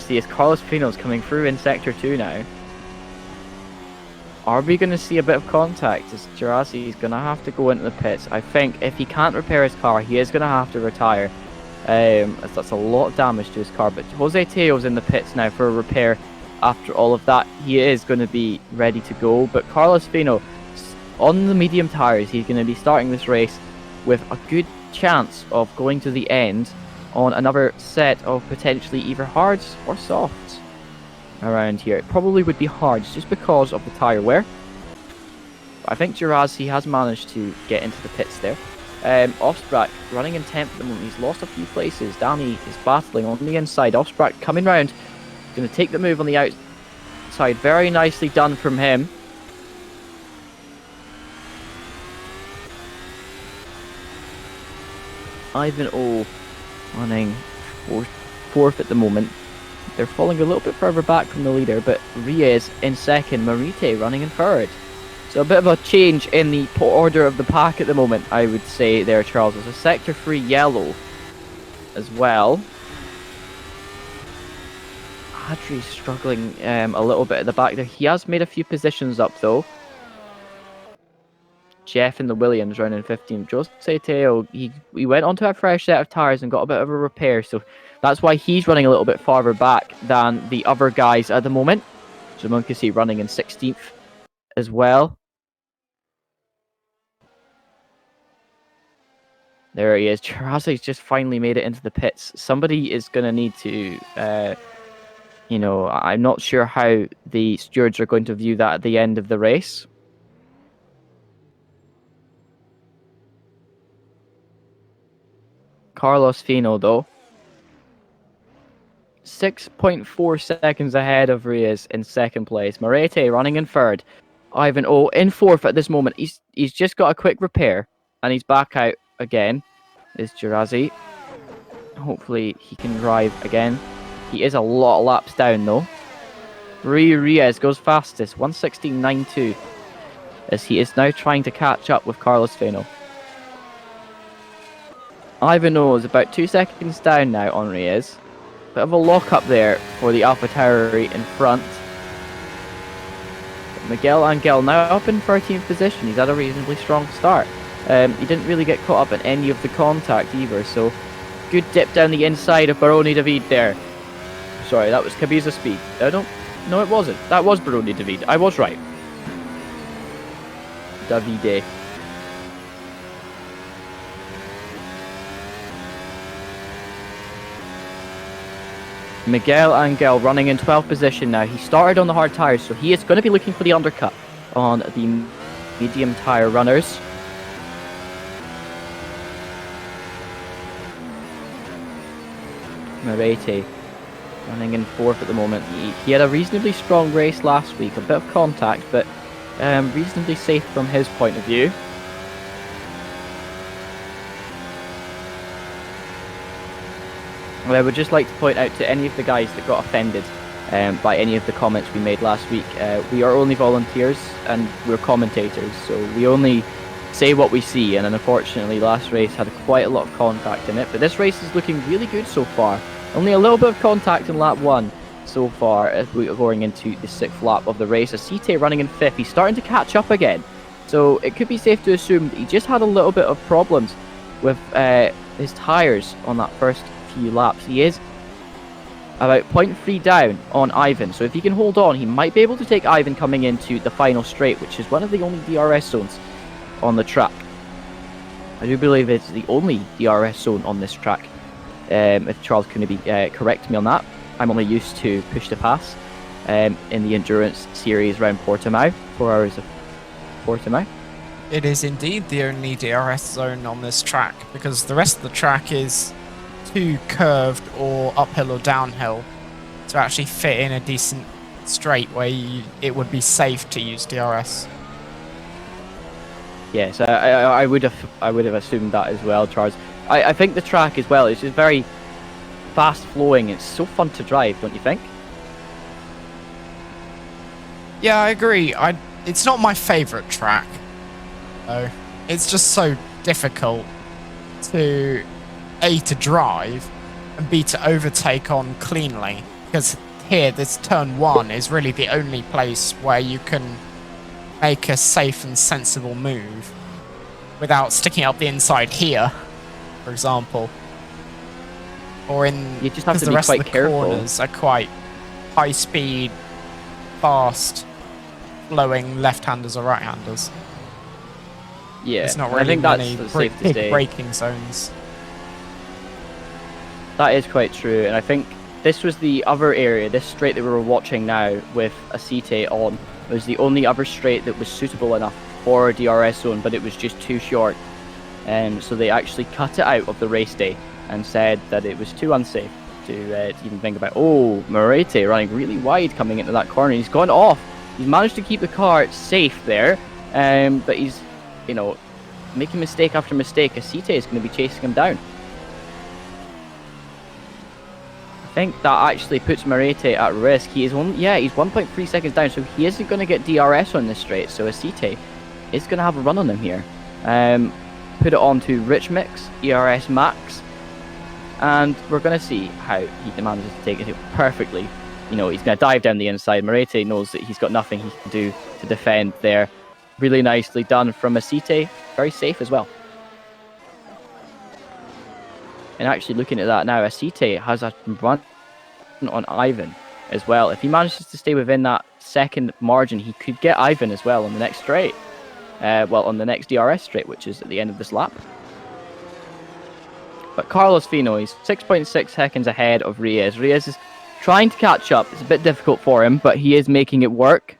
see as Carlos Fino's coming through in Sector 2 now. Are we going to see a bit of contact as Jirazi is going to have to go into the pits? I think if he can't repair his car, he is going to have to retire. As that's a lot of damage to his car. But Jose Teo's in the pits now for a repair. After all of that, he is going to be ready to go. But Carlos Fino, on the medium tyres, he's going to be starting this race with a good chance of going to the end on another set of potentially either hards or softs around here. It probably would be hards just because of the tyre wear. But I think Jirazi has managed to get into the pits there. Offsprack running in 10th at the moment. He's lost a few places. Danny is battling on the inside. Offsprack coming round. Going to take the move on the outside. Very nicely done from him. Ivanhoe running fourth at the moment. They're falling a little bit further back from the leader, but Reyes in second, Marite running in third. So a bit of a change in the order of the pack at the moment, I would say there, Charles. There's a Sector 3 yellow as well. Adri's struggling a little bit at the back there. He has made a few positions up though. Jeff in the Williams running in 15th. Jose Teo, he went onto a fresh set of tyres and got a bit of a repair, so that's why he's running a little bit farther back than the other guys at the moment. Jamunkasi running in 16th as well. There he is. Jirazi's just finally made it into the pits. Somebody is going to need to, I'm not sure how the stewards are going to view that at the end of the race. Carlos Fino, though, 6.4 seconds ahead of Reyes in second place. Marete running in third. Ivanhoe in fourth at this moment. He's just got a quick repair, and he's back out again. Is Jirazi. Hopefully he can drive again. He is a lot of laps down, though. Reyes goes fastest, 1:16.92, as he is now trying to catch up with Carlos Fino. Ivanhoe is about 2 seconds down now on Reyes. Bit of a lock up there for the AlphaTauri in front. But Miguel Angel now up in 13th position. He's had a reasonably strong start. He didn't really get caught up in any of the contact either, so good dip down the inside of Baroni David there. Sorry, that was Cabiza Speed. No, it wasn't. That was Baroni David. I was right. Davide. Miguel Angel running in 12th position now. He started on the hard tyres, so he is going to be looking for the undercut on the medium tyre runners. Marete running in 4th at the moment. He had a reasonably strong race last week, a bit of contact, but reasonably safe from his point of view. I would just like to point out to any of the guys that got offended by any of the comments we made last week, we are only volunteers and we're commentators, so we only say what we see, and then unfortunately last race had quite a lot of contact in it, but this race is looking really good so far. Only a little bit of contact in lap 1 so far as we're going into the 6th lap of the race. Acite running in 5th, he's starting to catch up again, so it could be safe to assume that he just had a little bit of problems with his tyres on that first few laps. He is about 0.3 down on Ivan, so if he can hold on, he might be able to take Ivan coming into the final straight, which is one of the only DRS zones on the track. I do believe it's the only DRS zone on this track. If Charles can be correct me on that. I'm only used to push to pass in the endurance series around Portimao, 4 hours of Portimao. It is indeed the only DRS zone on this track, because the rest of the track is too curved or uphill or downhill to actually fit in a decent straight where it would be safe to use DRS. Yes, I would have assumed that as well, Charles. I think the track as well is just very fast flowing. It's so fun to drive, don't you think? Yeah, I agree. It's not my favourite track, though. It's just so difficult to to drive and B to overtake on cleanly, because here this turn 1 is really the only place where you can make a safe and sensible move without sticking up the inside here, for example. Or you just have to the be rest quite of the careful. corners are quite high speed, fast, flowing left-handers or right-handers. Yeah, There's not I really think many that's safe to big say. braking zones. That is quite true, and I think this was the other area, this straight that we were watching now with Acite on, was the only other straight that was suitable enough for a DRS zone, but it was just too short. So they actually cut it out of the race day and said that it was too unsafe to even think about. Oh, Moretti running really wide coming into that corner. He's gone off. He's managed to keep the car safe there, but he's, making mistake after mistake. Acite is going to be chasing him down. I think that actually puts Moretti at risk. He's 1.3 seconds down, so he isn't going to get DRS on this straight. So Acite is going to have a run on him here. Put it on to Rich Mix, ERS Max, and we're going to see how he manages to take it perfectly. He's going to dive down the inside. Moretti knows that he's got nothing he can do to defend there. Really nicely done from Acite. Very safe as well. And actually looking at that now, Acite has a run on Ivan as well. If he manages to stay within that second margin, he could get Ivan as well on the next straight. On the next DRS straight, which is at the end of this lap. But Carlos Fino, he's 6.6 seconds ahead of Reyes. Reyes is trying to catch up. It's a bit difficult for him, but he is making it work.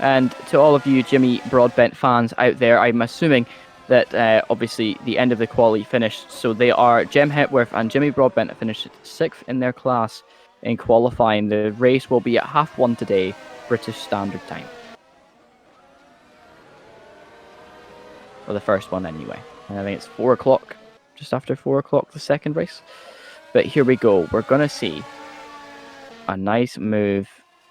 And to all of you Jimmy Broadbent fans out there, I'm assuming that obviously the end of the quali finished. So they are Jem Hepworth and Jimmy Broadbent finished 6th in their class in qualifying. The race will be at 1:30 today, British Standard Time. For the first one anyway. And I think it's 4 o'clock, just after 4 o'clock, the second race. But here we go. We're going to see a nice move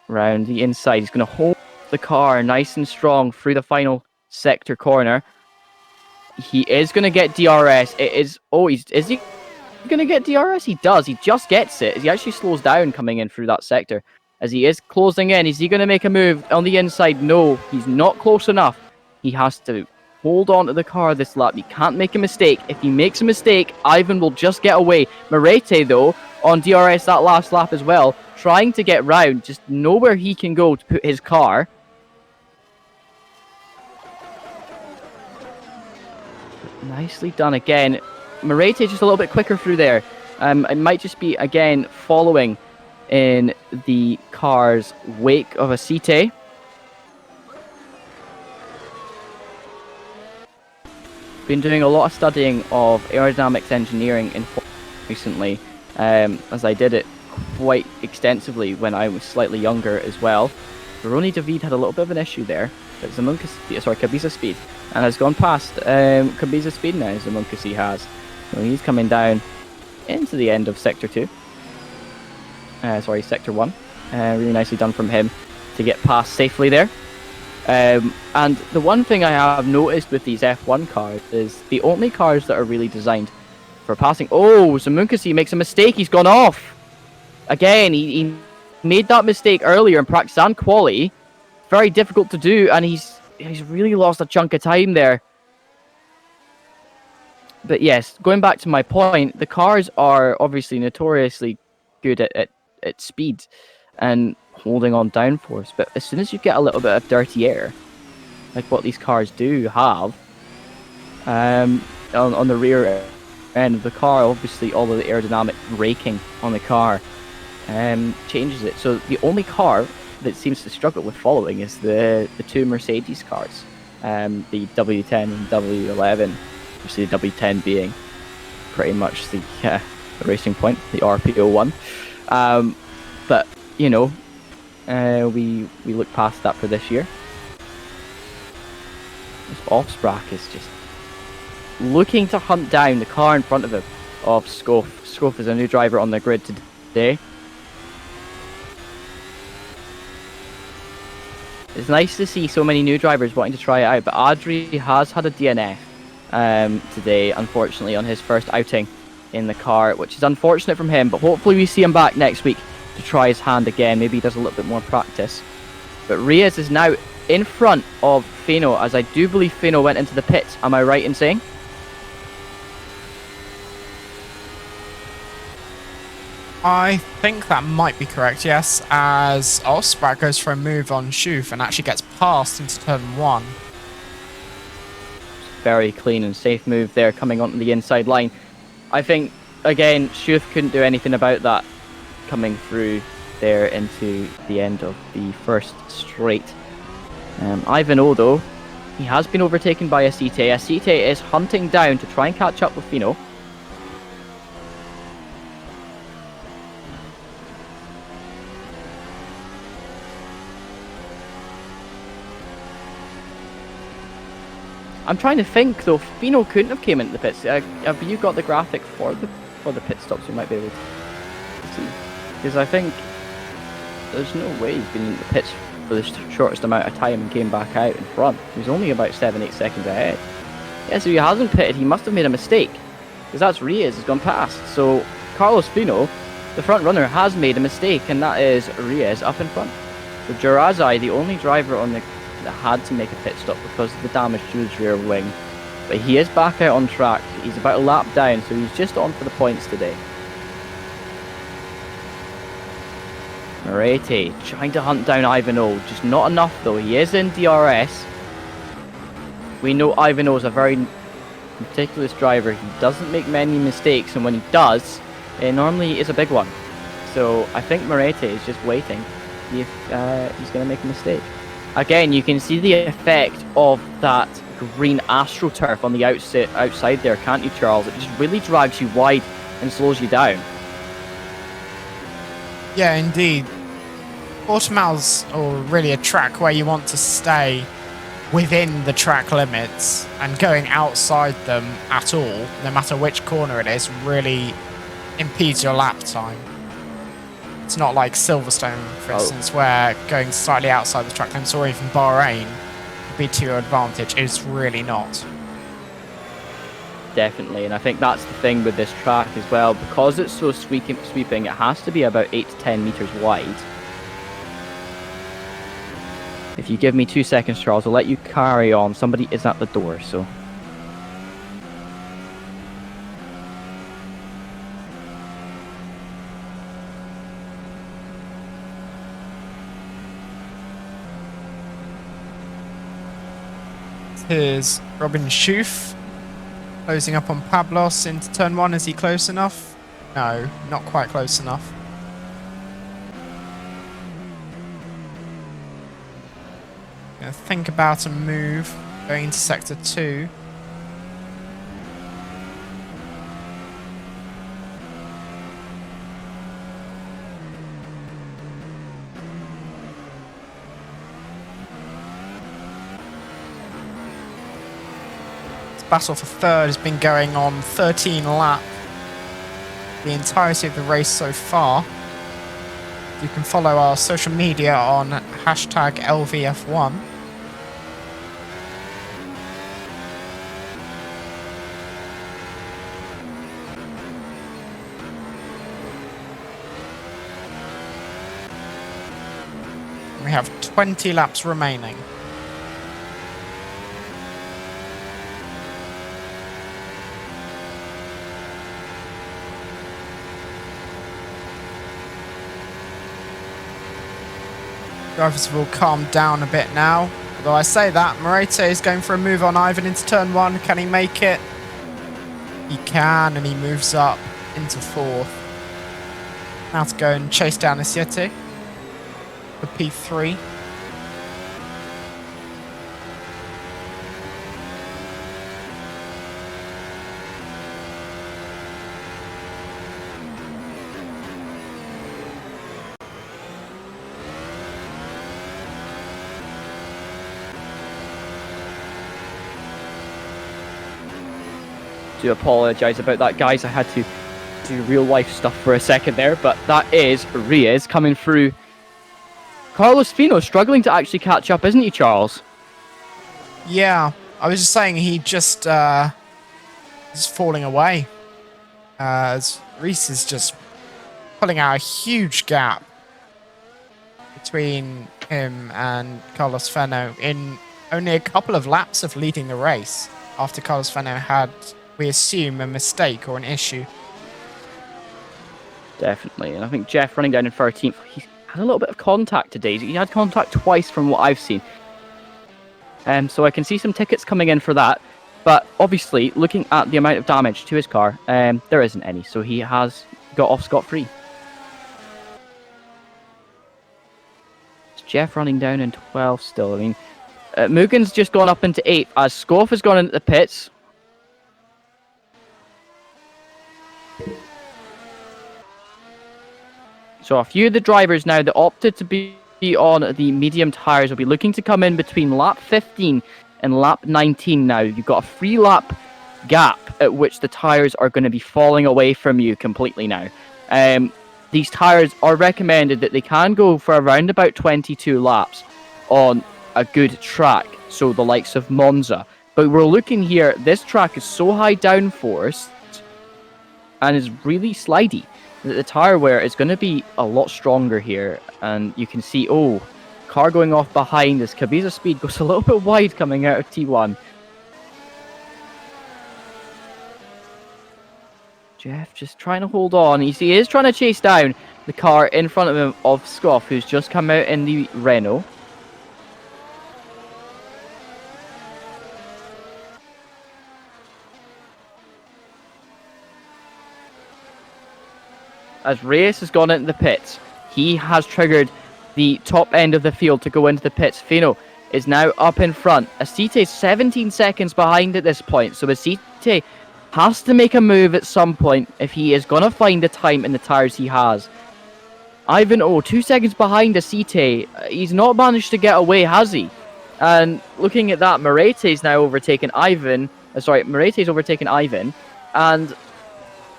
round the inside. He's going to hold the car nice and strong through the final sector corner. He is going to get DRS. Is he going to get DRS? He does. He just gets it. He actually slows down coming in through that sector as he is closing in. Is he going to make a move on the inside? No, he's not close enough. He has to hold on to the car this lap. He can't make a mistake. If he makes a mistake, Ivan will just get away. Moretti, though, on DRS that last lap as well, trying to get round, just nowhere he can go to put his car. Nicely done again. Moretti just a little bit quicker through there. It might just be, again, following in the car's wake of Acite. Been doing a lot of studying of aerodynamics engineering in recently, as I did it quite extensively when I was slightly younger as well. Veroni David had a little bit of an issue there, but Kabiza Speed, and has gone past Kabiza Speed now, Zamunkasi has. So he's coming down into the end of Sector 2. Sector 1. Really nicely done from him to get past safely there. And the one thing I have noticed with these F1 cars is the only cars that are really designed for passing. Oh, so Munkasi makes a mistake. He's gone off. Again, he made that mistake earlier in practice and quali. Very difficult to do, and he's really lost a chunk of time there. But yes, going back to my point, the cars are obviously notoriously good at speed and holding on downforce. But as soon as you get a little bit of dirty air, like what these cars do have, on the rear end of the car, obviously all of the aerodynamic braking on the car changes it. So the only car that seems to struggle with following is the two Mercedes cars, the W10 and W11. Obviously, the W10 being pretty much the racing point, the RPO1. But you know, we look past that for this year. This Offsprack is just looking to hunt down the car in front of him of Scoff. Scoff is a new driver on the grid today. It's nice to see so many new drivers wanting to try it out, but Adri has had a DNF today, unfortunately, on his first outing in the car, which is unfortunate from him, but hopefully we see him back next week to try his hand again. Maybe he does a little bit more practice. But Reyes is now in front of Fino, as I do believe Fino went into the pits. Am I right in saying? I think that might be correct, yes, as Offsprack goes for a move on Schuf and actually gets passed into turn 1. Very clean and safe move there, coming onto the inside line. I think, again, Schuf couldn't do anything about that coming through there into the end of the first straight. Ivan Odo, he has been overtaken by Asite. Asite is hunting down to try and catch up with Fino. I'm trying to think though. Fino couldn't have came into the pits. Have you got the graphic for the pit stops? You might be able to see, because I think there's no way he's been in the pits for the shortest amount of time and came back out in front. He was only about 7-8 seconds ahead. Yeah, so he hasn't pitted. He must have made a mistake, because that's Reyes has gone past. So Carlos Fino, the front runner, has made a mistake, and that is Reyes up in front. So Jarazai, the only driver on the that had to make a pit stop because of the damage to his rear wing, but he is back out on track. He's about a lap down, so he's just on for the points today. Moretti trying to hunt down Ivanhoe, just not enough though. He is in DRS. We know Ivanhoe is a very meticulous driver. He doesn't make many mistakes, and when he does, it normally is a big one. So I think Moretti is just waiting if he's going to make a mistake. Again, you can see the effect of that green AstroTurf on the outside there, can't you, Charles? It just really drags you wide and slows you down. Yeah, indeed. Portimao's really a track where you want to stay within the track limits, and going outside them at all, no matter which corner it is, really impedes your lap time. It's not like Silverstone, for instance, where going slightly outside the track limits, or even Bahrain, would be to your advantage. It's really not. Definitely, and I think that's the thing with this track as well. Because it's so sweeping, it has to be about 8 to 10 meters wide. If you give me 2 seconds, Charles, I'll let you carry on. Somebody is at the door, so... Here's Robin Schuf closing up on Pablos into turn 1. Is he close enough? No, not quite close enough. Gonna think about a move going into sector 2. Battle for third has been going on 13 laps the entirety of the race so far. You can follow our social media on hashtag LVF1. We have 20 laps remaining. Drivers will calm down a bit now. Although I say that, Morete is going for a move on Ivan into turn 1. Can he make it? He can, and he moves up into 4th. Now to go and chase down Asiete for P3. Do apologise about that, guys. I had to do real life stuff for a second there, but that is Reyes coming through. Carlos Fino struggling to actually catch up, isn't he, Charles? Yeah, I was just saying he just is falling away. As Reese is just pulling out a huge gap between him and Carlos Feno in only a couple of laps of leading the race after Carlos Feno had, we assume, a mistake or an issue. Definitely, and I think Jeff running down in 13th, he had a little bit of contact today. He had contact twice from what I've seen. So I can see some tickets coming in for that. But obviously, looking at the amount of damage to his car, there isn't any. So he has got off scot-free. It's Jeff running down in 12th still. I mean, Mugen's just gone up into 8th as Scoff has gone into the pits. So a few of the drivers now that opted to be on the medium tyres will be looking to come in between lap 15 and lap 19 now. You've got a 3-lap gap at which the tyres are going to be falling away from you completely now. These tyres are recommended that they can go for around about 22 laps on a good track, so the likes of Monza. But we're looking here, this track is so high downforce and is really slidey that the tyre wear is going to be a lot stronger here. And you can see, oh, car going off behind as Cabiza speed goes a little bit wide coming out of T1. Jeff just trying to hold on. He is trying to chase down the car in front of him of Scoff, who's just come out in the Renault. As Reyes has gone into the pits, he has triggered the top end of the field to go into the pits. Fino is now up in front. Asite 17 seconds behind at this point, so Asite has to make a move at some point if he is going to find the time in the tyres he has. Ivan 2 seconds behind Asite. He's not managed to get away, has he? And looking at that, Morete's now overtaken Ivan. Morete's overtaken Ivan. And,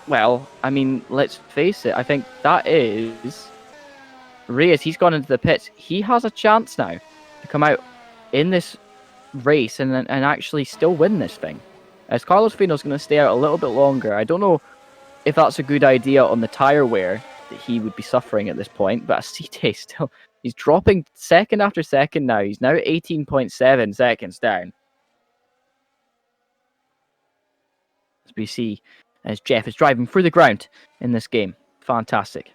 well, I mean, let's face it. I think that is Reyes. He's gone into the pits. He has a chance now to come out in this race and actually still win this thing. As Carlos Fino's going to stay out a little bit longer. I don't know if that's a good idea on the tyre wear that he would be suffering at this point, but Asite still, he's dropping second after second now. He's now 18.7 seconds down. As we see, as Jeff is driving through the ground in this game. Fantastic.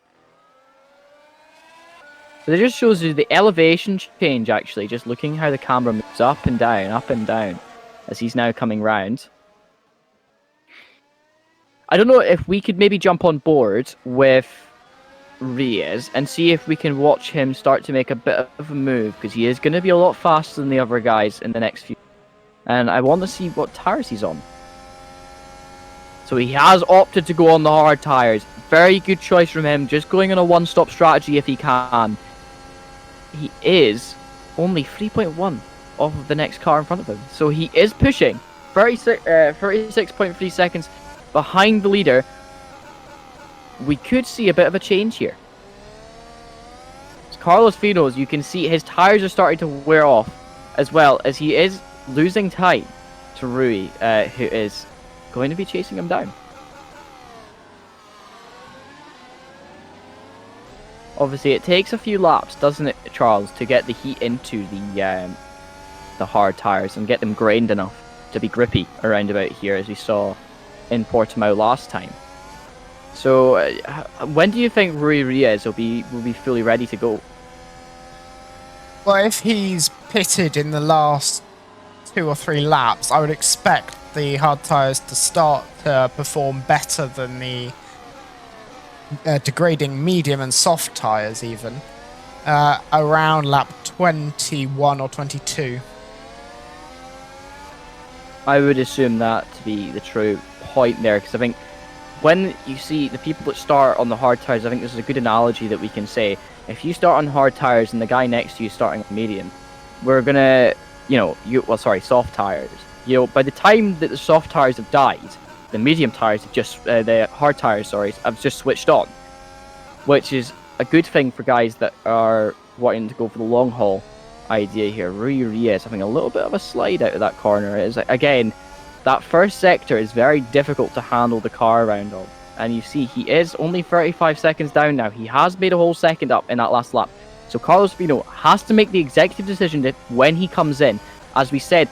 So it just shows you the elevation change, actually, just looking how the camera moves up and down, as he's now coming round. I don't know if we could maybe jump on board with Reyes and see if we can watch him start to make a bit of a move, because he is going to be a lot faster than the other guys in the next few. And I want to see what tyres he's on. So he has opted to go on the hard tyres. Very good choice from him, just going on a one-stop strategy if he can. He is only 3.1 off of the next car in front of him. So he is pushing 36.3 seconds behind the leader. We could see a bit of a change here. Carlos Fino's, you can see his tires are starting to wear off, as well as he is losing time to Rui, who is going to be chasing him down. Obviously, it takes a few laps, doesn't it, Charles, to get the heat into the hard tires and get them grained enough to be grippy around about here, as we saw in Portimao last time. So, when do you think Rui Riez will be fully ready to go? Well, if he's pitted in the last 2 or 3 laps, I would expect the hard tyres to start to perform better than the degrading medium and soft tyres even, around lap 21 or 22. I would assume that to be the true point there, because I think when you see the people that start on the hard tyres, I think this is a good analogy that we can say. If you start on hard tyres and the guy next to you is starting on medium, we're gonna, soft tyres. By the time that the soft tyres have died, the medium tyres have the hard tyres, have just switched on, which is a good thing for guys that are wanting to go for the long haul idea here. Rui Riez having a little bit of a slide out of that corner. Is again, that first sector is very difficult to handle the car around on, and you see he is only 35 seconds down now. He has made a whole second up in that last lap, so Carlos Fino has to make the executive decision that when he comes in, as we said,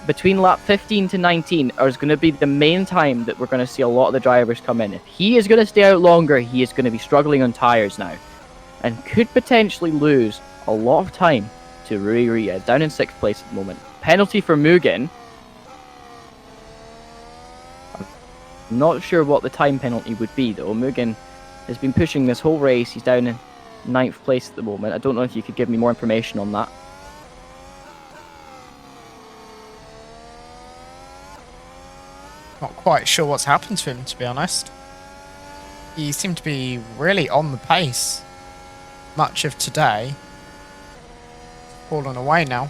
between lap 15 to 19 is going to be the main time that we're going to see a lot of the drivers come in. If he is going to stay out longer, he is going to be struggling on tyres now, and could potentially lose a lot of time to Rui Riez, down in 6th place at the moment. Penalty for Mugen. I'm not sure what the time penalty would be though. Mugen has been pushing this whole race. He's down in 9th place at the moment. I don't know if you could give me more information on that. Not quite sure what's happened to him, to be honest. He seemed to be really on the pace much of today. Fallen away now.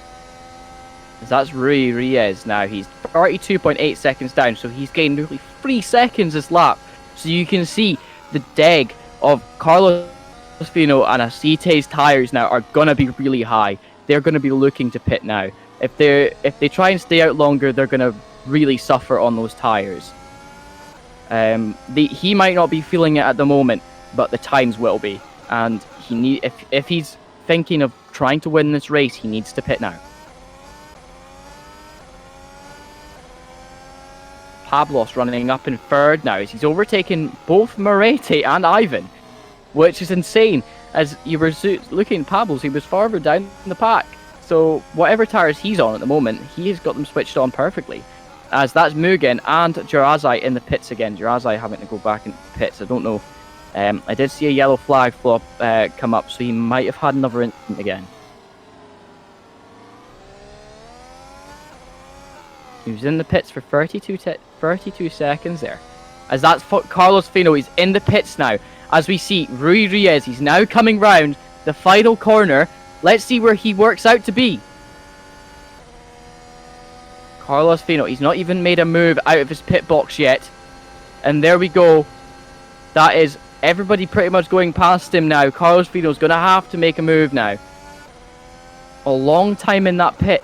That's Rui Riez now. He's 32.8 seconds down, so he's gained nearly 3 seconds this lap. So you can see the deg of Carlos Fino and Aceite's tyres now are going to be really high. They're going to be looking to pit now. If they try and stay out longer, they're going to really suffer on those tyres. He might not be feeling it at the moment, but the times will be. And if he's thinking of trying to win this race, he needs to pit now. Pablos running up in 3rd now as he's overtaken both Moretti and Ivan, which is insane. As you were looking at Pablos, he was farther down in the pack. So whatever tyres he's on at the moment, he has got them switched on perfectly. As that's Mugen and Jarazai in the pits again. Jarazai having to go back into the pits. I don't know. I did see a yellow flag come up, so he might have had another incident again. He was in the pits for 32 seconds there. As that's Carlos Fino, he's in the pits now. As we see Rui Riez, he's now coming round the final corner. Let's see where he works out to be. Carlos Fino, he's not even made a move out of his pit box yet. And there we go. That is everybody pretty much going past him now. Carlos Fino's going to have to make a move now. A long time in that pit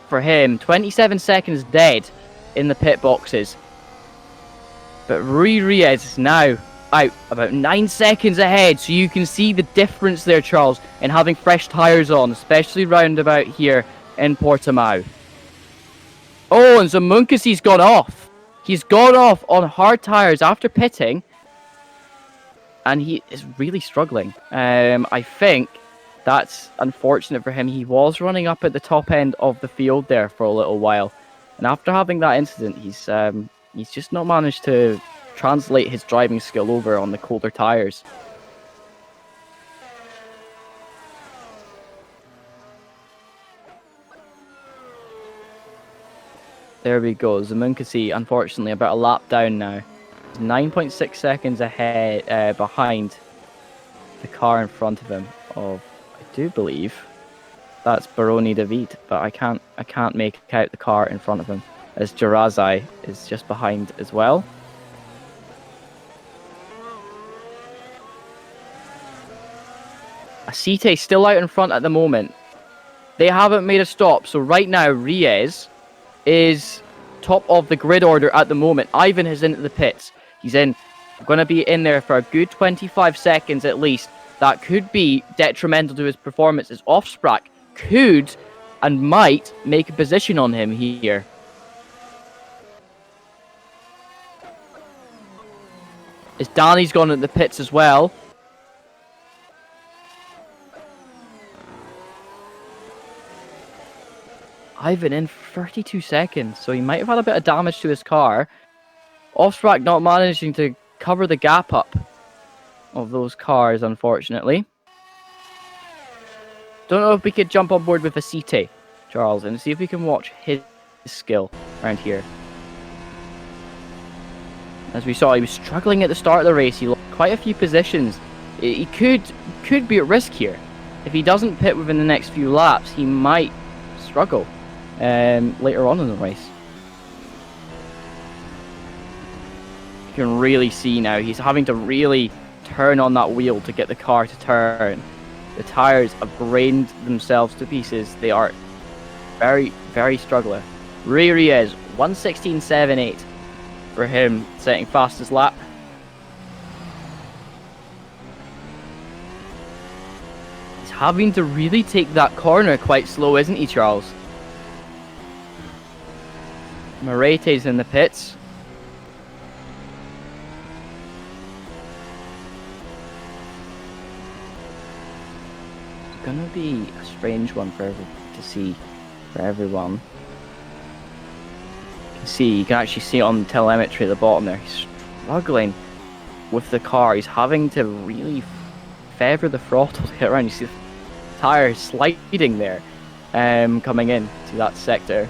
for him. 27 seconds dead in the pit boxes. But Rui Riez is now out about 9 seconds ahead. So you can see the difference there, Charles, in having fresh tyres on, especially round about here in Portimao. Oh, and Zamunkasi's gone off. He's gone off on hard tyres after pitting. And he is really struggling. I think that's unfortunate for him. He was running up at the top end of the field there for a little while. And after having that incident, he's just not managed to translate his driving skill over on the colder tyres. There we go. Zamunkasi, unfortunately, about a lap down now. 9.6 seconds ahead, behind the car in front of him. I do believe that's Baroni David, but I can't make out the car in front of him. As Jarazai is just behind as well. Aceite still out in front at the moment. They haven't made a stop, so right now Reyes is top of the grid order at the moment. Ivan is into the pits. He's going to be in there for a good 25 seconds at least. That could be detrimental to his performance, as Offsprack could and might make a position on him here. As Danny's gone into the pits as well. Ivan in 32 seconds, so he might have had a bit of damage to his car. Offsprack not managing to cover the gap up of those cars, unfortunately. Don't know if we could jump on board with Aceite, Charles, and see if we can watch his skill around here. As we saw, he was struggling at the start of the race. He lost quite a few positions. He could be at risk here. If he doesn't pit within the next few laps, he might struggle later on in the race. You can really see now he's having to really turn on that wheel to get the car to turn. The tires have grained themselves to pieces. They are very, very struggling. Reyes 1:16.78 for him, setting fastest lap. He's having to really take that corner quite slow, isn't he, Charles? Morete's in the pits. It's gonna be a strange one to see for everyone. You can actually see it on the telemetry at the bottom there. He's struggling with the car. He's having to really favor the throttle to get around. You see the tire sliding there, coming in to that sector.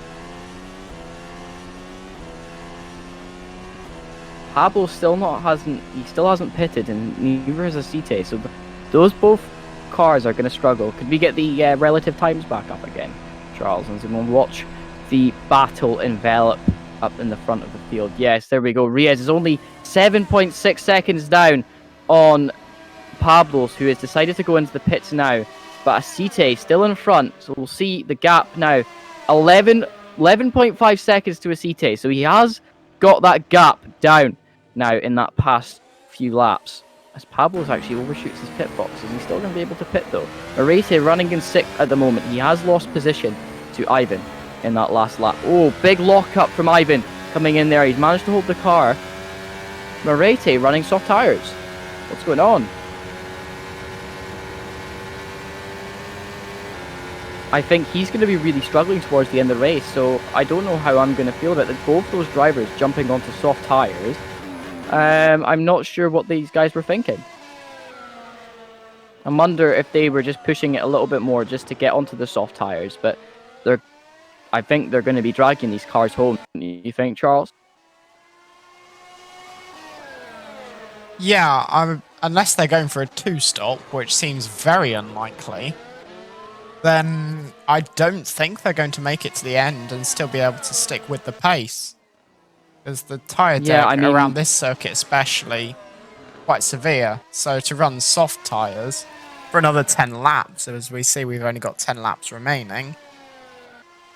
Pablo still hasn't pitted, and neither has Aceite. So those both cars are going to struggle. Could we get the relative times back up again, Charles? And we'll watch the battle envelop up in the front of the field. Yes, there we go. Reyes is only 7.6 seconds down on Pablo's, who has decided to go into the pits now. But Aceite still in front, so we'll see the gap now. 11.5 seconds to Aceite, so he has got that gap down now in that past few laps. As Pablo's actually overshoots his pit box, is he still going to be able to pit though? Arete running in 6th at the moment. He has lost position to Ivan in that last lap. Oh, big lock-up from Ivan coming in there. He's managed to hold the car. Arete running soft tyres. What's going on? I think he's going to be really struggling towards the end of the race, so I don't know how I'm going to feel about it. Both those drivers jumping onto soft tyres. I'm not sure what these guys were thinking. I wonder if they were just pushing it a little bit more just to get onto the soft tyres, but I think they're going to be dragging these cars home. You think, Charles? Yeah, unless they're going for a two-stop, which seems very unlikely, then I don't think they're going to make it to the end and still be able to stick with the pace. Because the tyre deck around this circuit especially, quite severe. So to run soft tyres for another 10 laps, as we see we've only got 10 laps remaining,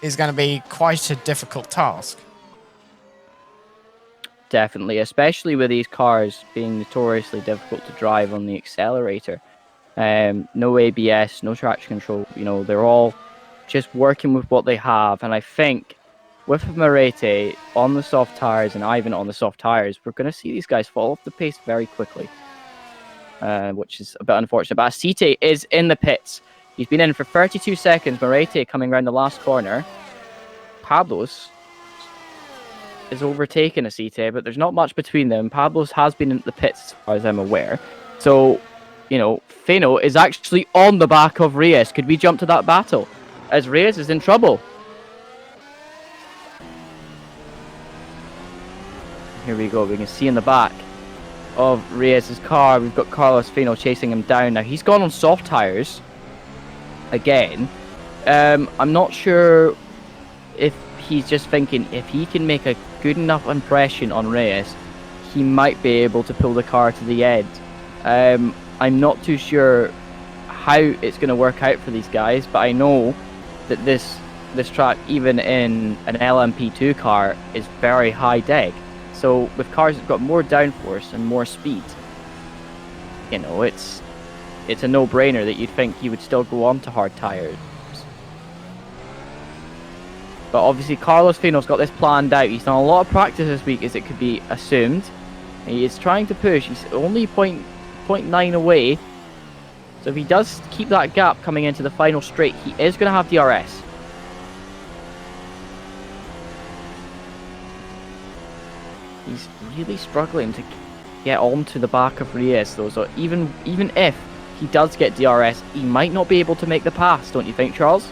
is going to be quite a difficult task. Definitely, especially with these cars being notoriously difficult to drive on the accelerator. No ABS, no traction control, they're all just working with what they have. And I think with Marete on the soft tyres and Ivan on the soft tyres, we're going to see these guys fall off the pace very quickly, which is a bit unfortunate. But Aceite is in the pits. He's been in for 32 seconds. Marete coming around the last corner. Pablo's is overtaken Aceite, but there's not much between them. Pablo's has been in the pits as far as I'm aware. So, Feno is actually on the back of Reyes. Could we jump to that battle? As Reyes is in trouble. Here we go. We can see in the back of Reyes' car, we've got Carlos Feno chasing him down. Now, he's gone on soft tyres again. I'm not sure if he's just thinking if he can make a good enough impression on Reyes, he might be able to pull the car to the end. I'm not too sure how it's going to work out for these guys, but I know that this track, even in an LMP2 car, is very high deg. So with cars that got more downforce and more speed, you know, it's a no-brainer that you'd think you would still go on to hard tires. But obviously Carlos Fino's got this planned out. He's done a lot of practice this week, as it could be assumed. He is trying to push. He's only 0.9 away. So if he does keep that gap coming into the final straight, he is going to have DRS. He's really struggling to get onto the back of Reyes though. So even if he does get DRS, he might not be able to make the pass, don't you think, Charles?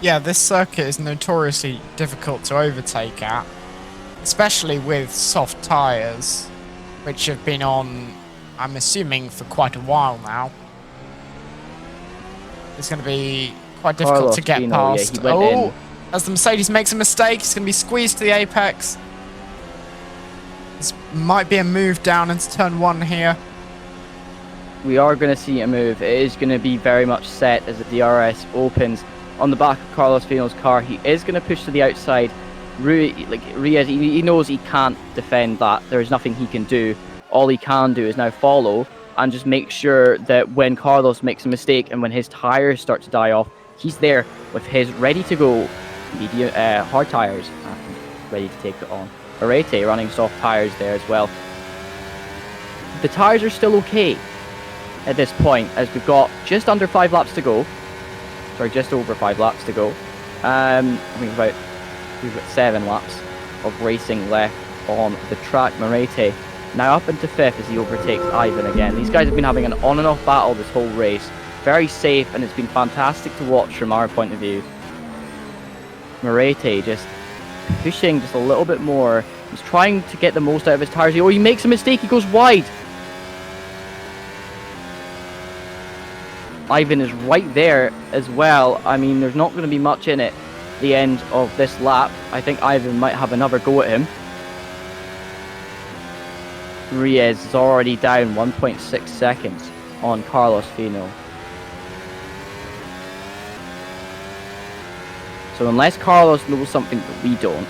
Yeah, this circuit is notoriously difficult to overtake at, especially with soft tyres, which have been on, I'm assuming, for quite a while now. It's going to be quite difficult Carlos to get Fino, past. yeah, he went in. As the Mercedes makes a mistake, it's going to be squeezed to the apex. This might be a move down into turn 1 here. We are going to see a move. It is going to be very much set as the DRS opens on the back of Carlos Fino's car. He is going to push to the outside. Reyes, he knows he can't defend that. There is nothing he can do. All he can do is now follow and just make sure that when Carlos makes a mistake and when his tires start to die off, he's there with his ready to go medium, hard tires, ready to take it on. Arete running soft tires there as well. The tires are still okay at this point, as we've got just under 5 laps to go. Sorry, just over 5 laps to go. I think we've got 7 laps of racing left on the track. Marete now up into 5th as he overtakes Ivan again. These guys have been having an on and off battle this whole race. Very safe, and it's been fantastic to watch from our point of view. Marete just pushing just a little bit more. He's trying to get the most out of his tires. Oh, he makes a mistake. He goes wide. Ivan is right there as well. I mean, there's not going to be much in it at the end of this lap. I think Ivan might have another go at him. Reyes is already down 1.6 seconds on Carlos Fino. So unless Carlos knows something that we don't,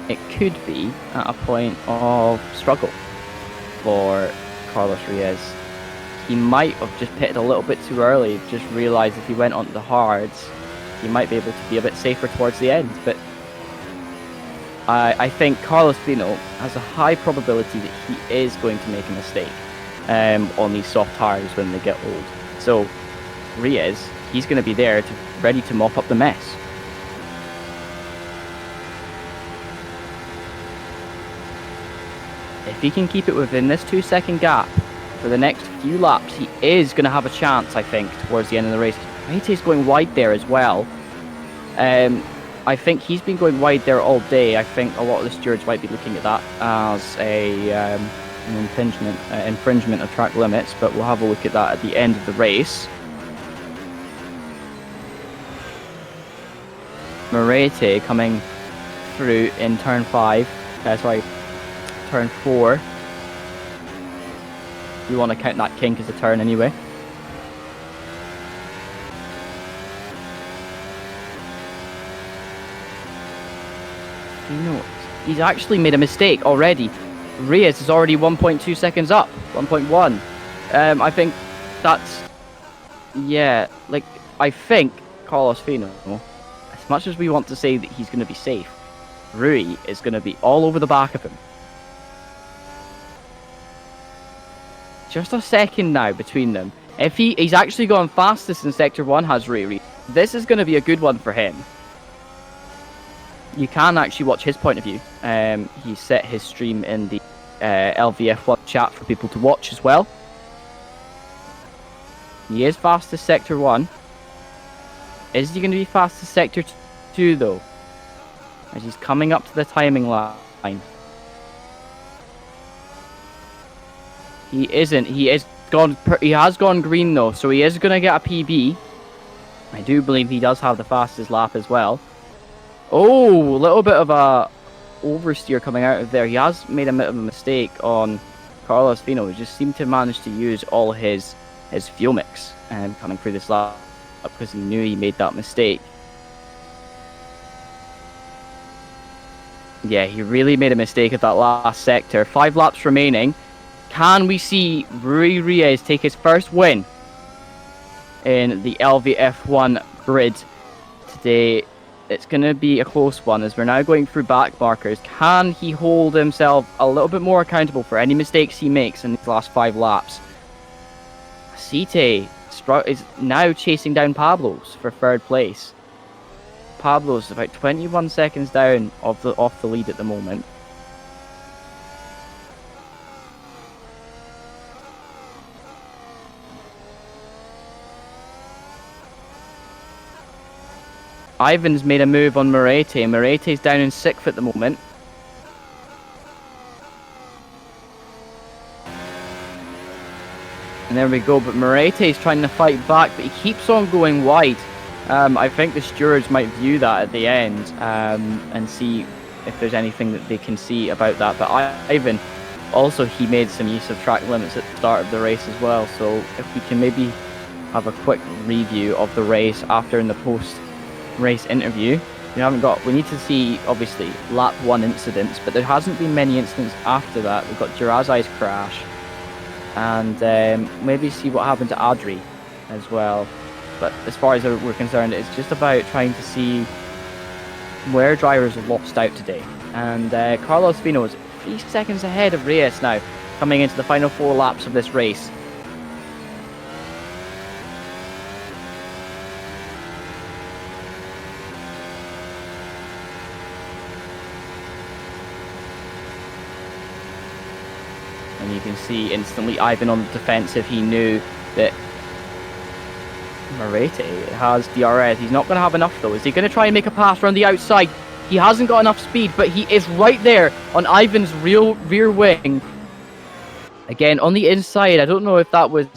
it could be at a point of struggle for Carlos Reyes. He might have just pitted a little bit too early, just realised if he went onto the hards, he might be able to be a bit safer towards the end. But I think Carlos Fino has a high probability that he is going to make a mistake on these soft tyres when they get old. So Reyes, he's going to be there ready to mop up the mess. If he can keep it within this 2-second gap for the next few laps, he is going to have a chance, I think, towards the end of the race. Maite's going wide there as well. I think he's been going wide there all day. I think a lot of the stewards might be looking at that as an infringement of track limits, but we'll have a look at that at the end of the race. Marete coming through in turn 4. You want to count that kink as a turn anyway. He's actually made a mistake already. Reyes is already 1.2 seconds up, 1.1. I think that's, yeah, like, I think Carlos Fino, as much as we want to say that he's going to be safe, Rui is going to be all over the back of him. Just a second now between them. If he's actually gone fastest in Sector 1, has Rui. This is going to be a good one for him. You can actually watch his point of view. He set his stream in the LVF1 chat for people to watch as well. He is fastest Sector 1. Is he going to be fastest Sector 2 though? As he's coming up to the timing line. He isn't. He has gone green though, so he is going to get a PB. I do believe he does have the fastest lap as well. Oh, a little bit of a oversteer coming out of there. He has made a bit of a mistake on Carlos Fino just seemed to manage to use all his fuel mix coming through this lap because he knew he made that mistake. Yeah, he really made a mistake at that last sector. 5 laps remaining. Can we see Rui Reyes take his first win in the LVF1 grid today? It's going to be a close one as we're now going through back markers. Can he hold himself a little bit more accountable for any mistakes he makes in these last 5 laps? Site is now chasing down Pablo's for 3rd place. Pablo's about 21 seconds down off the lead at the moment. Ivan's made a move on Moretti. Moretti's down in 6th at the moment. And there we go, but Moretti's trying to fight back, but he keeps on going wide. I think the stewards might view that at the end and see if there's anything that they can see about that. But Ivan, also he made some use of track limits at the start of the race as well. So if we can maybe have a quick review of the race after in the post-race interview. We need to see, obviously, lap 1 incidents, but there hasn't been many incidents after that. We've got Jirazai's crash, and maybe see what happened to Adri as well. But as far as we're concerned, it's just about trying to see where drivers have lost out today. And Carlos Fino is 3 seconds ahead of Reyes now, coming into the final 4 laps of this race. And you can see instantly Ivan on the defensive. He knew that Moretti has DRS. He's not going to have enough though. Is he going to try and make a pass around the outside? He hasn't got enough speed, but he is right there on Ivan's rear wing. Again, on the inside. I don't know if that was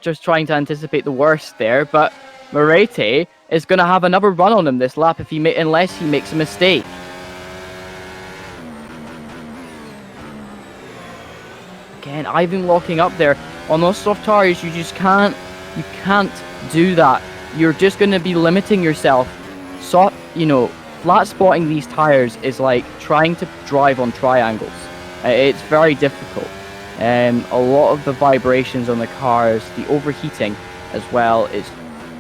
just trying to anticipate the worst there, but Moretti is going to have another run on him this lap unless he makes a mistake. Again, Ivan locking up there. On those soft tires, you can't do that. You're just going to be limiting yourself. So, flat spotting these tires is like trying to drive on triangles. It's very difficult. A lot of the vibrations on the cars, the overheating as well, is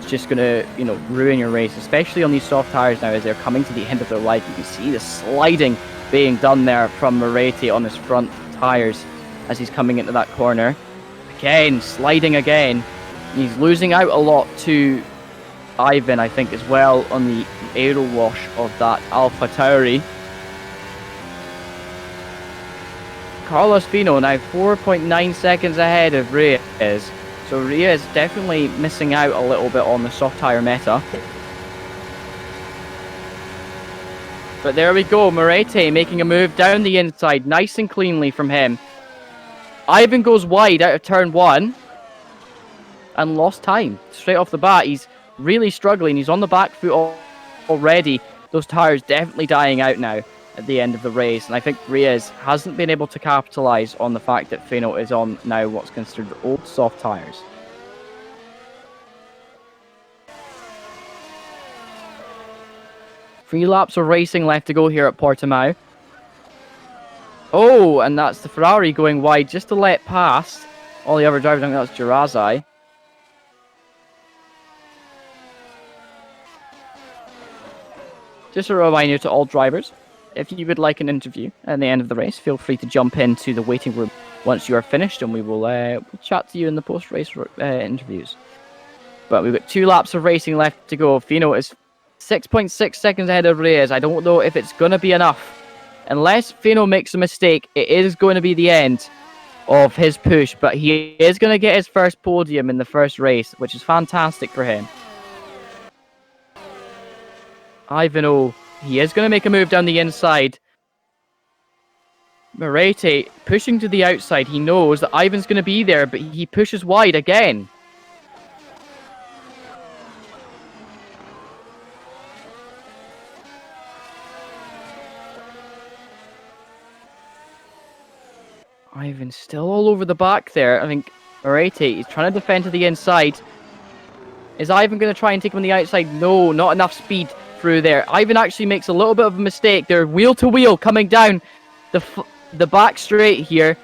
just going to, ruin your race, especially on these soft tires now as they're coming to the end of their life. You can see the sliding being done there from Moretti on his front tires as he's coming into that corner. Again, sliding again. He's losing out a lot to Ivan, I think, as well, on the aero wash of that Alpha Tauri. Carlos Fino now 4.9 seconds ahead of Reyes. So Reyes definitely missing out a little bit on the soft tyre meta. But there we go, Moretti making a move down the inside, nice and cleanly from him. Ivan goes wide out of turn 1 and lost time straight off the bat. He's really struggling. He's on the back foot already. Those tires definitely dying out now at the end of the race. And I think Reyes hasn't been able to capitalize on the fact that Fino is on now what's considered old soft tires. Three laps of racing left to go here at Portimao. Oh, and that's the Ferrari going wide just to let past all the other drivers. I think that's Jirazai. Just a reminder to all drivers, if you would like an interview at the end of the race, feel free to jump into the waiting room once you are finished, and we will we'll chat to you in the post-race interviews. But we've got 2 laps of racing left to go. Fino is 6.6 seconds ahead of Reyes. I don't know if it's going to be enough. Unless Fino makes a mistake, it is going to be the end of his push, but he is going to get his first podium in the first race, which is fantastic for him. Ivan, he is going to make a move down the inside. Moretti pushing to the outside. He knows that Ivan's going to be there, but he pushes wide again. Ivan still all over the back there. I think Moretti is trying to defend to the inside. Is Ivan going to try and take him on the outside? No, not enough speed through there. Ivan actually makes a little bit of a mistake. They're wheel to wheel coming down the back straight here.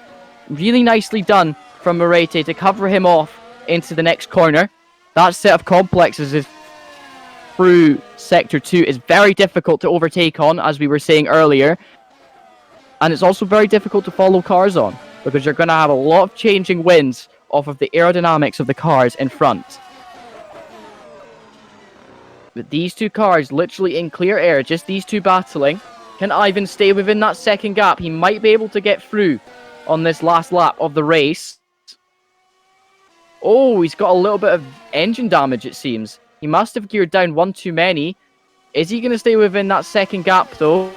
Really nicely done from Moretti to cover him off into the next corner. That set of complexes is through Sector 2 is very difficult to overtake on, as we were saying earlier. And it's also very difficult to follow cars on, because you're going to have a lot of changing winds off of the aerodynamics of the cars in front. But these two cars literally in clear air, just these two battling. Can Ivan stay within that second gap? He might be able to get through on this last lap of the race. Oh, he's got a little bit of engine damage, it seems. He must have geared down one too many. Is he going to stay within that second gap, though?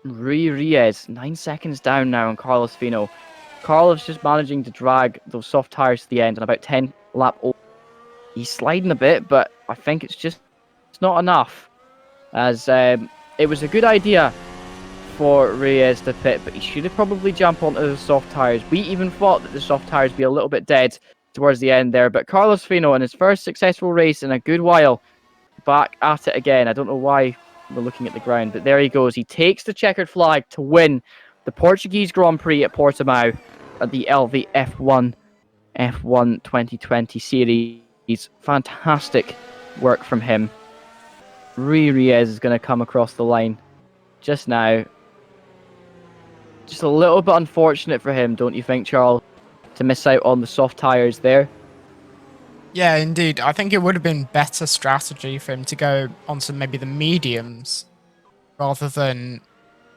Reyes, 9 seconds down now on Carlos Fino. Carlos just managing to drag those soft tires to the end and about 10 lap over. He's sliding a bit, but I think it's not enough. As it was a good idea for Reyes to pit, but he should have probably jumped onto the soft tires. We even thought that the soft tires would be a little bit dead towards the end there, but Carlos Fino in his first successful race in a good while, back at it again. I don't know why we're looking at the ground, but there he goes. He takes the checkered flag to win the Portuguese Grand Prix at Portimao at the LVF1 F1 2020 series. Fantastic work from him. Reyes is going to come across the line just now. Just a little bit unfortunate for him, don't you think, Charles, to miss out on the soft tyres there? Yeah, indeed. I think it would have been better strategy for him to go onto maybe the mediums rather than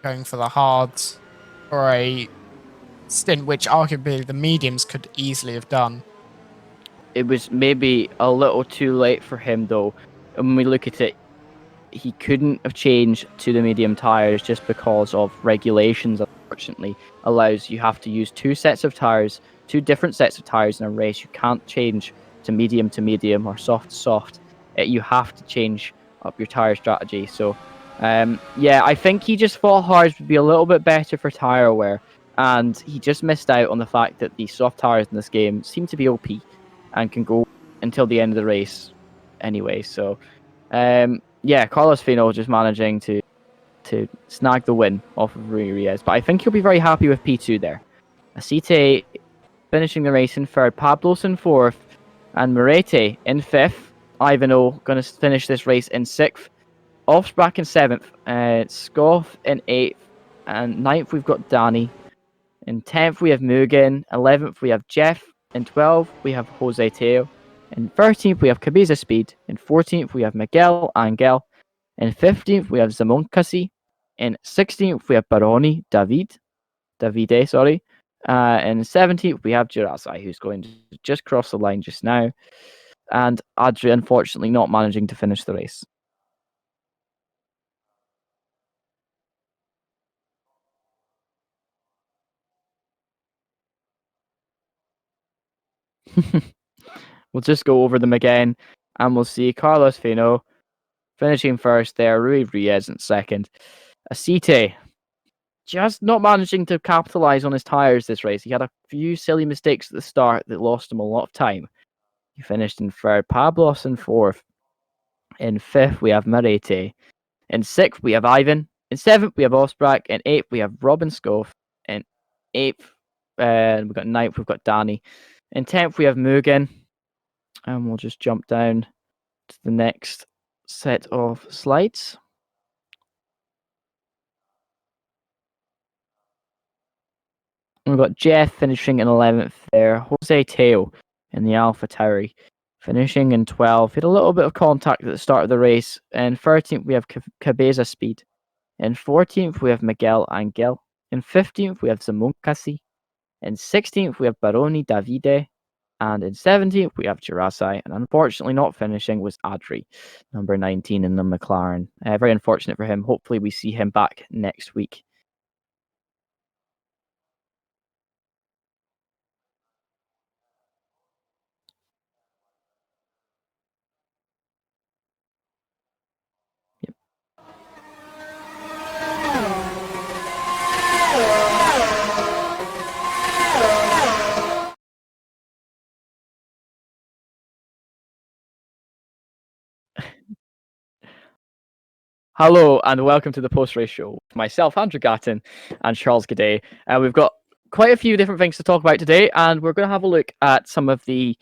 going for the hards for a stint which arguably the mediums could easily have done. It was maybe a little too late for him, though. And when we look at it, he couldn't have changed to the medium tyres just because of regulations, unfortunately. Allows you have to use two different sets of tyres in a race. You can't change to medium or soft to soft. You have to change up your tyre strategy. So, yeah, I think he just thought hards would be a little bit better for tyre wear. And he just missed out on the fact that the soft tyres in this game seem to be OP and can go until the end of the race anyway. So, yeah, Carlos Fino just managing to snag the win off of Reyes. But I think he'll be very happy with P2 there. Acite finishing the race in third, Pablos in fourth, and Moretti in fifth. Ivano going to finish this race in sixth. Offsprack in seventh. Scoff in eighth. And ninth, we've got Danny. In 10th, we have Mugen. 11th, we have Jeff. In 12th, we have Jose Teo. In 13th, we have Cabeza Speed. In 14th, we have Miguel Angel. In 15th, we have Zamonkasi. In 16th, we have Baroni Davide, sorry. In 17th, we have Girasai, who's going to just cross the line just now. And Adri, unfortunately, not managing to finish the race. We'll just go over them again, and we'll see Carlos Fino finishing first there, Rui Reyes in second. Acite just not managing to capitalize on his tires this race. He had a few silly mistakes at the start that lost him a lot of time. He finished in third, Pablos in fourth. In fifth, we have Moretti. In sixth, we have Ivan. In seventh, we have Osbrak. In eighth, we have Robin Scoff. In eighth, we've got ninth, we've got Danny. In 10th, we have Mugen. And we'll just jump down to the next set of slides. We've got Jeff finishing in 11th there. Jose Teo in the Alpha Tauri finishing in 12th. He had a little bit of contact at the start of the race. In 13th, we have Cabeza Speed. In 14th, we have Miguel Angel. In 15th, we have Zamonkasi. In 16th, we have Baroni Davide. And in 17th, we have Girasai. And unfortunately, not finishing was Adri, number 19 in the McLaren. Very unfortunate for him. Hopefully, we see him back next week. Yep. Hello and welcome to the post-race show with myself, Andrew Gatton, and Charles Gaudet. We've got quite a few different things to talk about today, and we're going to have a look at some of the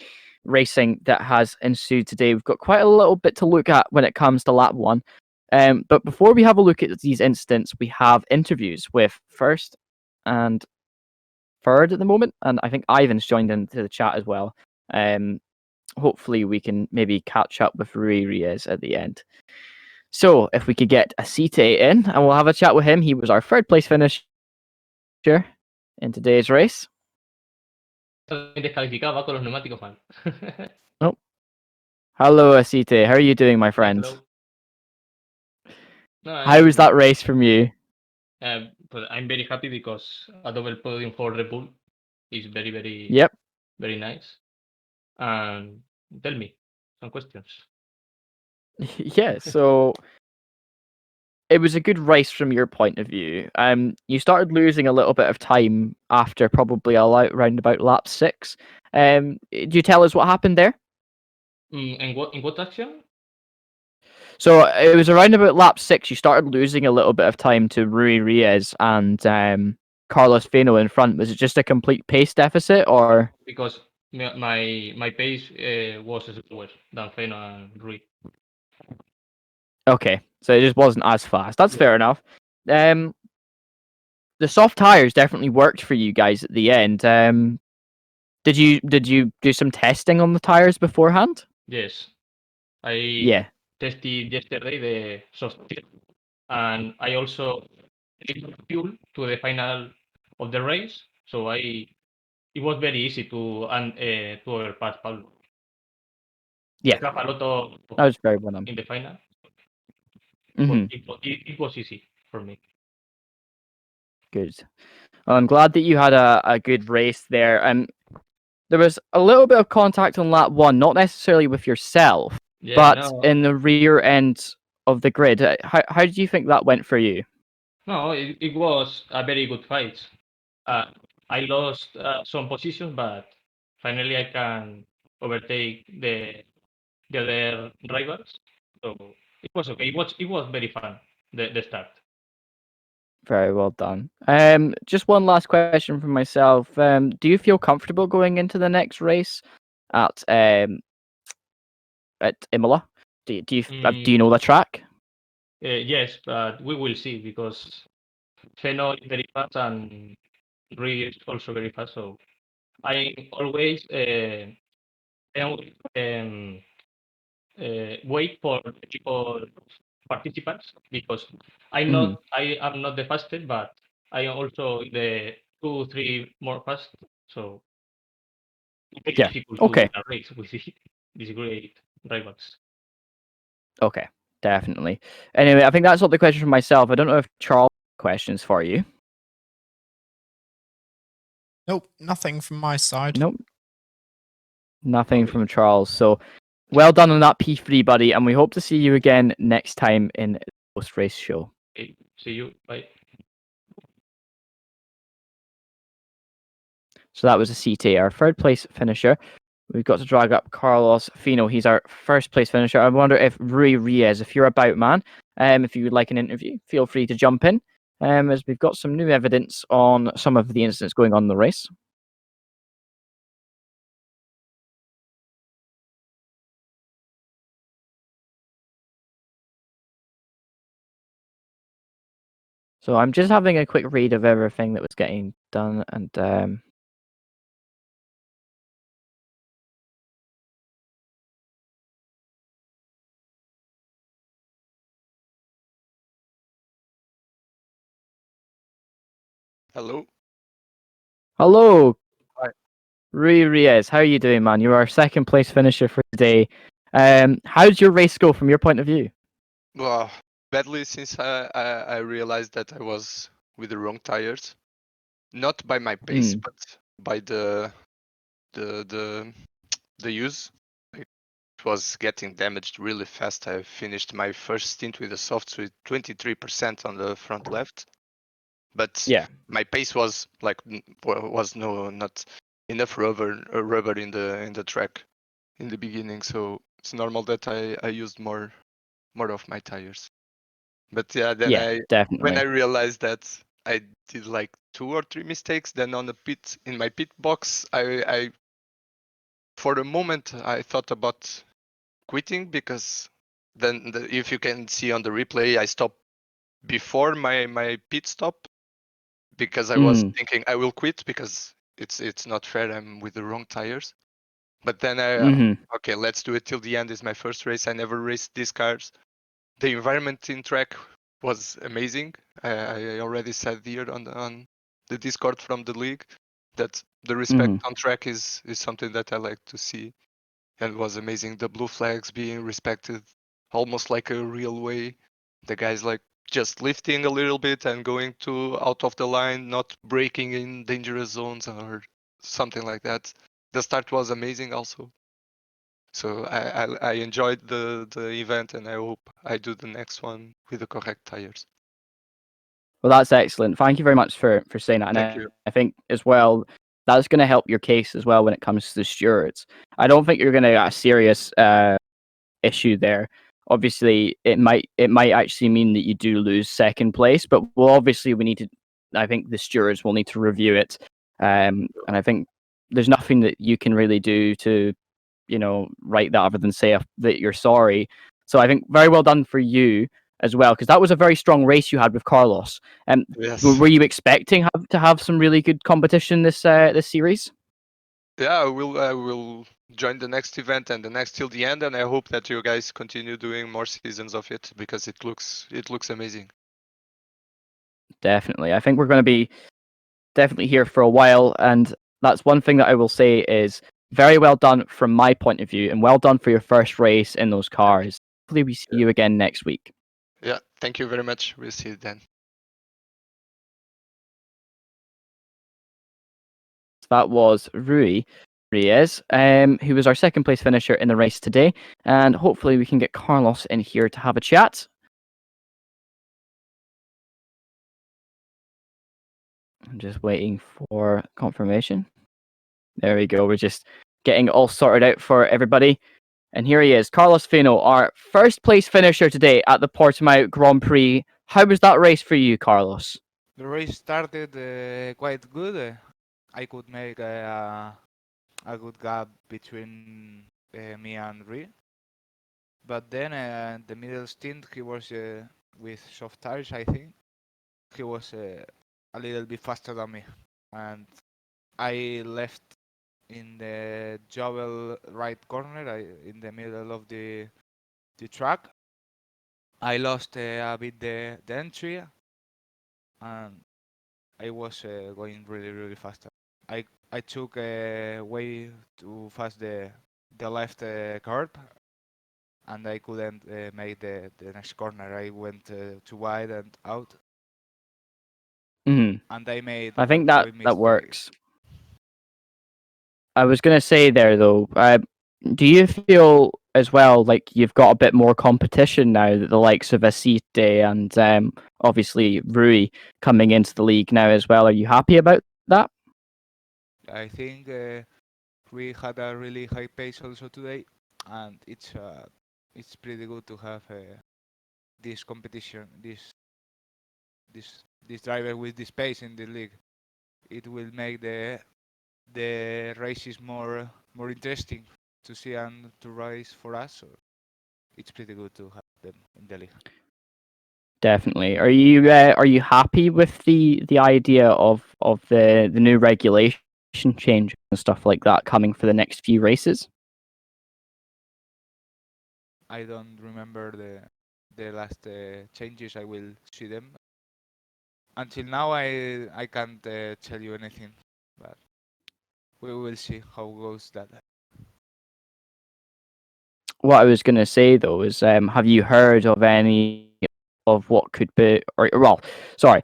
racing that has ensued today. We've got quite a little bit to look at when it comes to lap one. But before we have a look at these incidents, we have interviews with first and third at the moment, and I think Ivan's joined into the chat as well. Hopefully we can maybe catch up with Rui Riez at the end. So, if we could get a CT in, and we'll have a chat with him. He was our third place finisher in today's race. Descalificado, va con los neumáticos mal. Oh, hello, Asite. How are you doing, my friend? Hello. No, How was that race from you? but I'm very happy because a double podium for Red Bull is very, very, Yep. very nice. And tell me some questions. Yeah. So it was a good race from your point of view. You started losing a little bit of time after probably around about lap 6. Do you tell us what happened there? In what action? So it was around about lap 6. You started losing a little bit of time to Rui Riez and Carlos Feno in front. Was it just a complete pace deficit, or? Because my pace was slower than Feno and Rui. Okay, so it just wasn't as fast. That's fair enough. The soft tires definitely worked for you guys at the end. Did you do some testing on the tires beforehand? Yes. Yeah. Tested yesterday the soft tire, and I also added fuel to the final of the race, so it was very easy to overpass Pablo. Yeah. I have a lot of That was very well done. in the final, but Hmm. it was easy for me. Good. Well, I'm glad that you had a good race there. There was a little bit of contact on lap 1, not necessarily with yourself, Yeah, but no, in the rear end of the grid. How do you think that went for you? no, it was a very good fight. I lost some positions, but finally I can overtake the other rivals. So it was okay. It was very fun, the start. Very well done. Just one last question from myself. Do you feel comfortable going into the next race at Imola? Do you know the track? Yes, but we will see because Feno is very fast and Rui is also very fast. So I always wait for people participants because Mhm. I am not the fastest, but I am also the 2, 3 more fast. So it's Yeah. difficult to Okay. win a race with these great rivals. Okay. Definitely. Anyway, I think that's all the question from myself. I don't know if Charles has questions for you. Nope, nothing from my side. Nope. Nothing Okay. from Charles. So well done on that P3, buddy, and we hope to see you again next time in the post race show. Okay. See you. Bye. So that was a CT, our third place finisher. We've got to drag up Carlos Fino. He's our first place finisher. I wonder if Rui Riez, if you're about, man, if you would like an interview, feel free to jump in, as we've got some new evidence on some of the incidents going on in the race. So I'm just having a quick read of everything that was getting done, and Hello. hello, Hi. Rui Riez. How are you doing, man? You're our second place finisher for today. How did your race go from your point of view? Well, badly since I realized that I was with the wrong tires, not by my pace, but by the the the use. It was getting damaged really fast. I finished my first stint with the softs with 23% on the front left, but Yeah. my pace was like was not enough rubber in the track in the beginning, so it's normal that I used more of my tires. But yeah, then Yeah, when I definitely. realized that I did like 2 or 3 mistakes, then on the in my pit box, I for a moment I thought about quitting, because then if you can see on the replay, I stopped before my pit stop, because I was Mm, thinking I will quit because it's not fair. I'm with the wrong tires. But then mm-hmm, okay, let's do it till the end. It's my first race. I never raced these cars. The environment in track was amazing. I already said here on the Discord from the league that the respect mm-hmm. on track is something that I like to see, and it was amazing. The blue flags being respected almost like a real way. The guys like just lifting a little bit and going to out of the line, not braking in dangerous zones or something like that. The start was amazing also. So I enjoyed the event, and I hope I do the next one with the correct tires. Well, that's excellent. Thank you very much for saying that. And Thank you. I think as well, that's going to help your case as well when it comes to the stewards. I don't think you're going to get a serious issue there. Obviously, it might actually mean that you do lose second place, but well, obviously we need to. I think the stewards will need to review it, and I think there's nothing that you can really do to, write that other than say that you're sorry. So I think very well done for you as well, because that was a very strong race you had with Carlos. Yes. Were you expecting to have some really good competition this series? Yeah, I will join the next event and the next till the end, and I hope that you guys continue doing more seasons of it, because it looks amazing. Definitely. I think we're going to be definitely here for a while, and that's one thing that I will say is very well done from my point of view, and well done for your first race in those cars. Hopefully, we see Yeah. you again next week. Yeah. Thank you very much. We'll see you then. That was Reyes, who was our second place finisher in the race today, and hopefully we can get Carlos in here to have a chat. I'm just waiting for confirmation. There we go. We're just getting all sorted out for everybody. And here he is, Carlos Fino, our first place finisher today at the Portimao Grand Prix. How was that race for you, Carlos? The race started quite good. I could make a good gap between me and Ree. But then the middle stint, he was with soft tires, I think. He was a little bit faster than me. And I left in the Jovel right corner, in the middle of the track. I lost a bit the entry, and I was going really, really fast. I took way too fast the left curb, and I couldn't make the next corner. I went too wide and out, Mm-hmm. and I made I think one that mistake. works. I was going to say there, though, do you feel as well like you've got a bit more competition now that the likes of Asite and obviously Rui coming into the league now as well? Are you happy about that? I think we had a really high pace also today, and it's pretty good to have this competition, this driver with this pace in the league. It will make the races more interesting to see and to race for us. So it's pretty good to have them in the league. Definitely. Are you happy with the idea of the new regulation change and stuff like that coming for the next few races? I don't remember the last changes. I will see them. Until now, I can't tell you anything, but we will see how goes that. What I was going to say though is, have you heard of any of what could be, or well, sorry,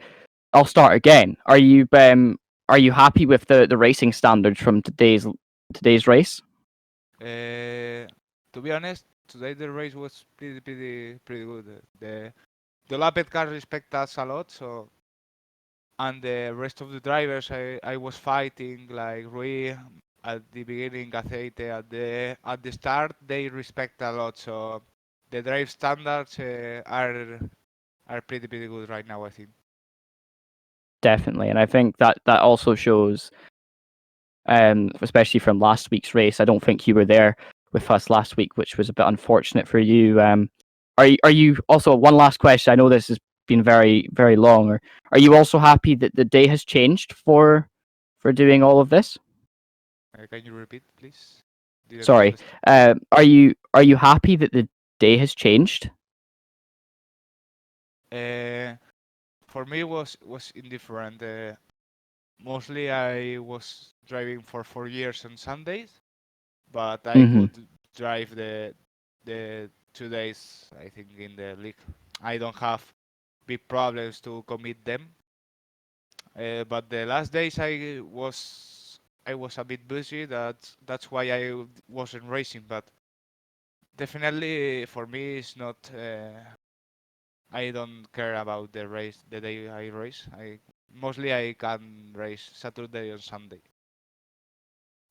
I'll start again. Are you happy with the racing standards from today's race? To be honest, today the race was pretty good. The Lapet car respect us a lot, so and the rest of the drivers I was fighting like Rui at the beginning, Aceite at the start, they respect a lot. So the drive standards are pretty good right now, I think. Definitely, and I think that also shows, especially from last week's race. I don't think you were there with us last week, which was a bit unfortunate for you. Are you also, one last question? I know this has been very very long. Are you also happy that the day has changed for doing all of this? Can you repeat, please? Didn't Sorry. understand. Are you happy that the day has changed? For me, was indifferent. Mostly, I was driving for 4 years on Sundays, but I Mm-hmm. could drive the 2 days, I think, in the league. I don't have big problems to commit them. But the last days I was a bit busy. That's why I wasn't racing. But definitely for me, it's not. I don't care about the race, the day I race. I can race Saturday and Sunday.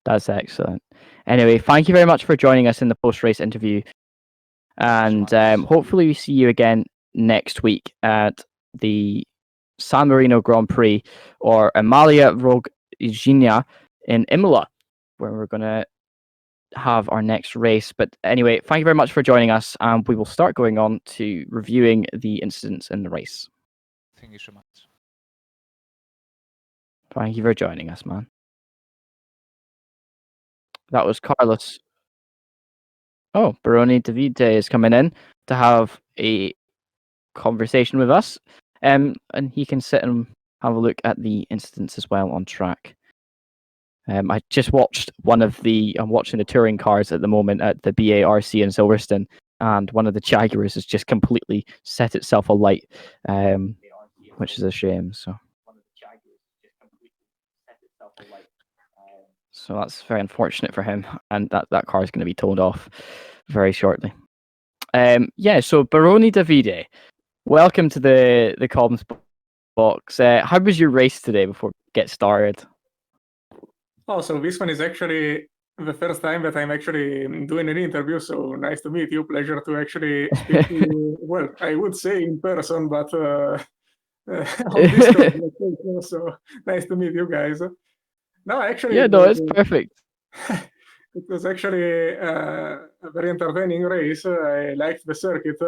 That's excellent. Anyway, thank you very much for joining us in the post-race interview, Thank you and so much. hopefully we see you again next week at the San Marino Grand Prix or Emilia Romagna in Imola, where we're going to have our next race. But anyway, thank you very much for joining us, and we will start going on to reviewing the incidents in the race. Thank you so much. Thank you for joining us, man. That was Carlos. Oh, Baroni Davide is coming in to have a conversation with us, and he can sit and have a look at the incidents as well on track. I just watched I'm watching the touring cars at the moment at the BARC in Silverstone, and one of the Jaguars has just completely set itself alight, which is a shame. So that's very unfortunate for him, and that car is going to be towed off very shortly. So Baroni Davide, welcome to the comms box. How was your race today before we get started? Oh, so this one is actually the first time that I'm actually doing an interview, so nice to meet you. Pleasure to actually speak to you. Well, I would say in person, but on Discord. So nice to meet you guys. No, actually, Yeah, no, it's perfect. it was actually a very entertaining race. I liked the circuit.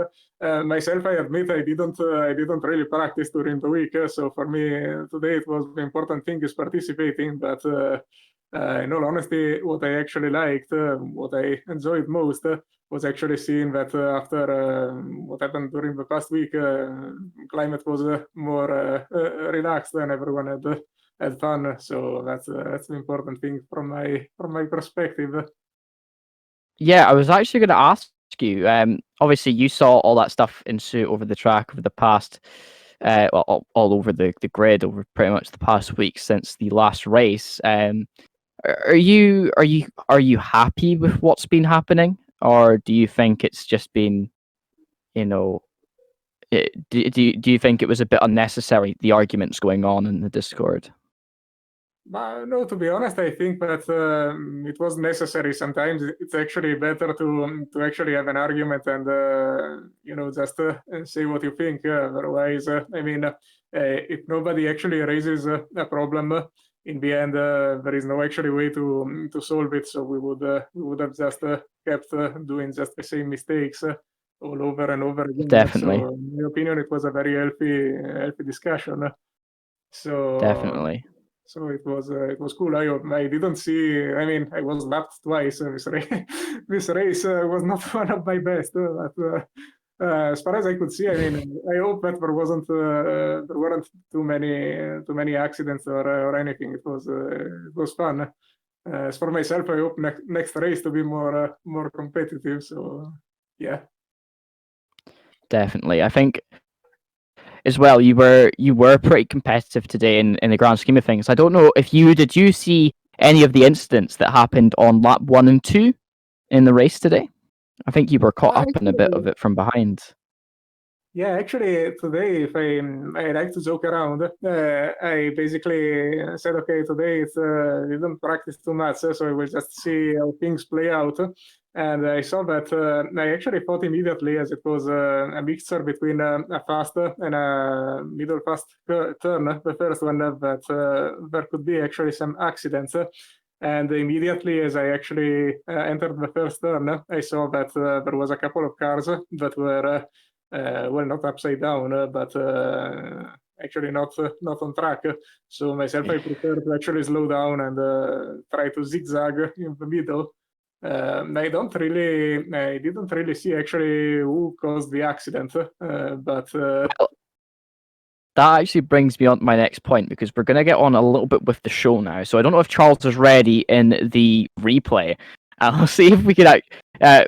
Myself, I admit, I didn't really practice during the week. So for me, today it was the important thing is participating. But in all honesty, what I actually liked, what I enjoyed most, was actually seeing that after what happened during the past week, climate was more relaxed and everyone had fun. So that's the important thing from my perspective. Yeah, I was actually going to ask you. Obviously, you saw all that stuff ensue over the track over the past, all over the grid over pretty much the past week since the last race. Are you happy with what's been happening, or do you think it's just been, do you think it was a bit unnecessary, the arguments going on in the Discord? No, to be honest, I think that it was necessary. Sometimes it's actually better to actually have an argument and just say what you think. Otherwise, I mean, if nobody actually raises a problem, in the end, there is no actually way to solve it. So we would have just kept doing just the same mistakes all over and over again. Definitely. So, in my opinion, it was a very healthy discussion. So Definitely. So it was cool. I didn't see. I mean, I was lapped twice. This race was not one of my best. But as far as I could see, I mean, I hope that there weren't too many accidents or anything. It was fun. As for myself, I hope next race to be more competitive. So yeah. Definitely. I think as well, you were pretty competitive today in the grand scheme of things. I don't know if did you see any of the incidents that happened on lap 1 and 2 in the race today? I think you were caught up in a bit of it from behind. Yeah, actually, today, if I like to joke around, I basically said, okay, today it's didn't practice too much, so I will just see how things play out. And I saw that I actually thought immediately, as it was a mixture between a fast and a middle fast turn, the first one, that there could be actually some accidents. And immediately, as I actually entered the first turn, I saw that there was a couple of cars that were, well, not upside down, but actually not on track. So myself, I prefer to actually slow down and try to zigzag in the middle. I didn't really see actually who caused the accident, but that actually brings me on to my next point, because we're going to get on a little bit with the show now. So I don't know if Charles is ready in the replay. I'll see if we can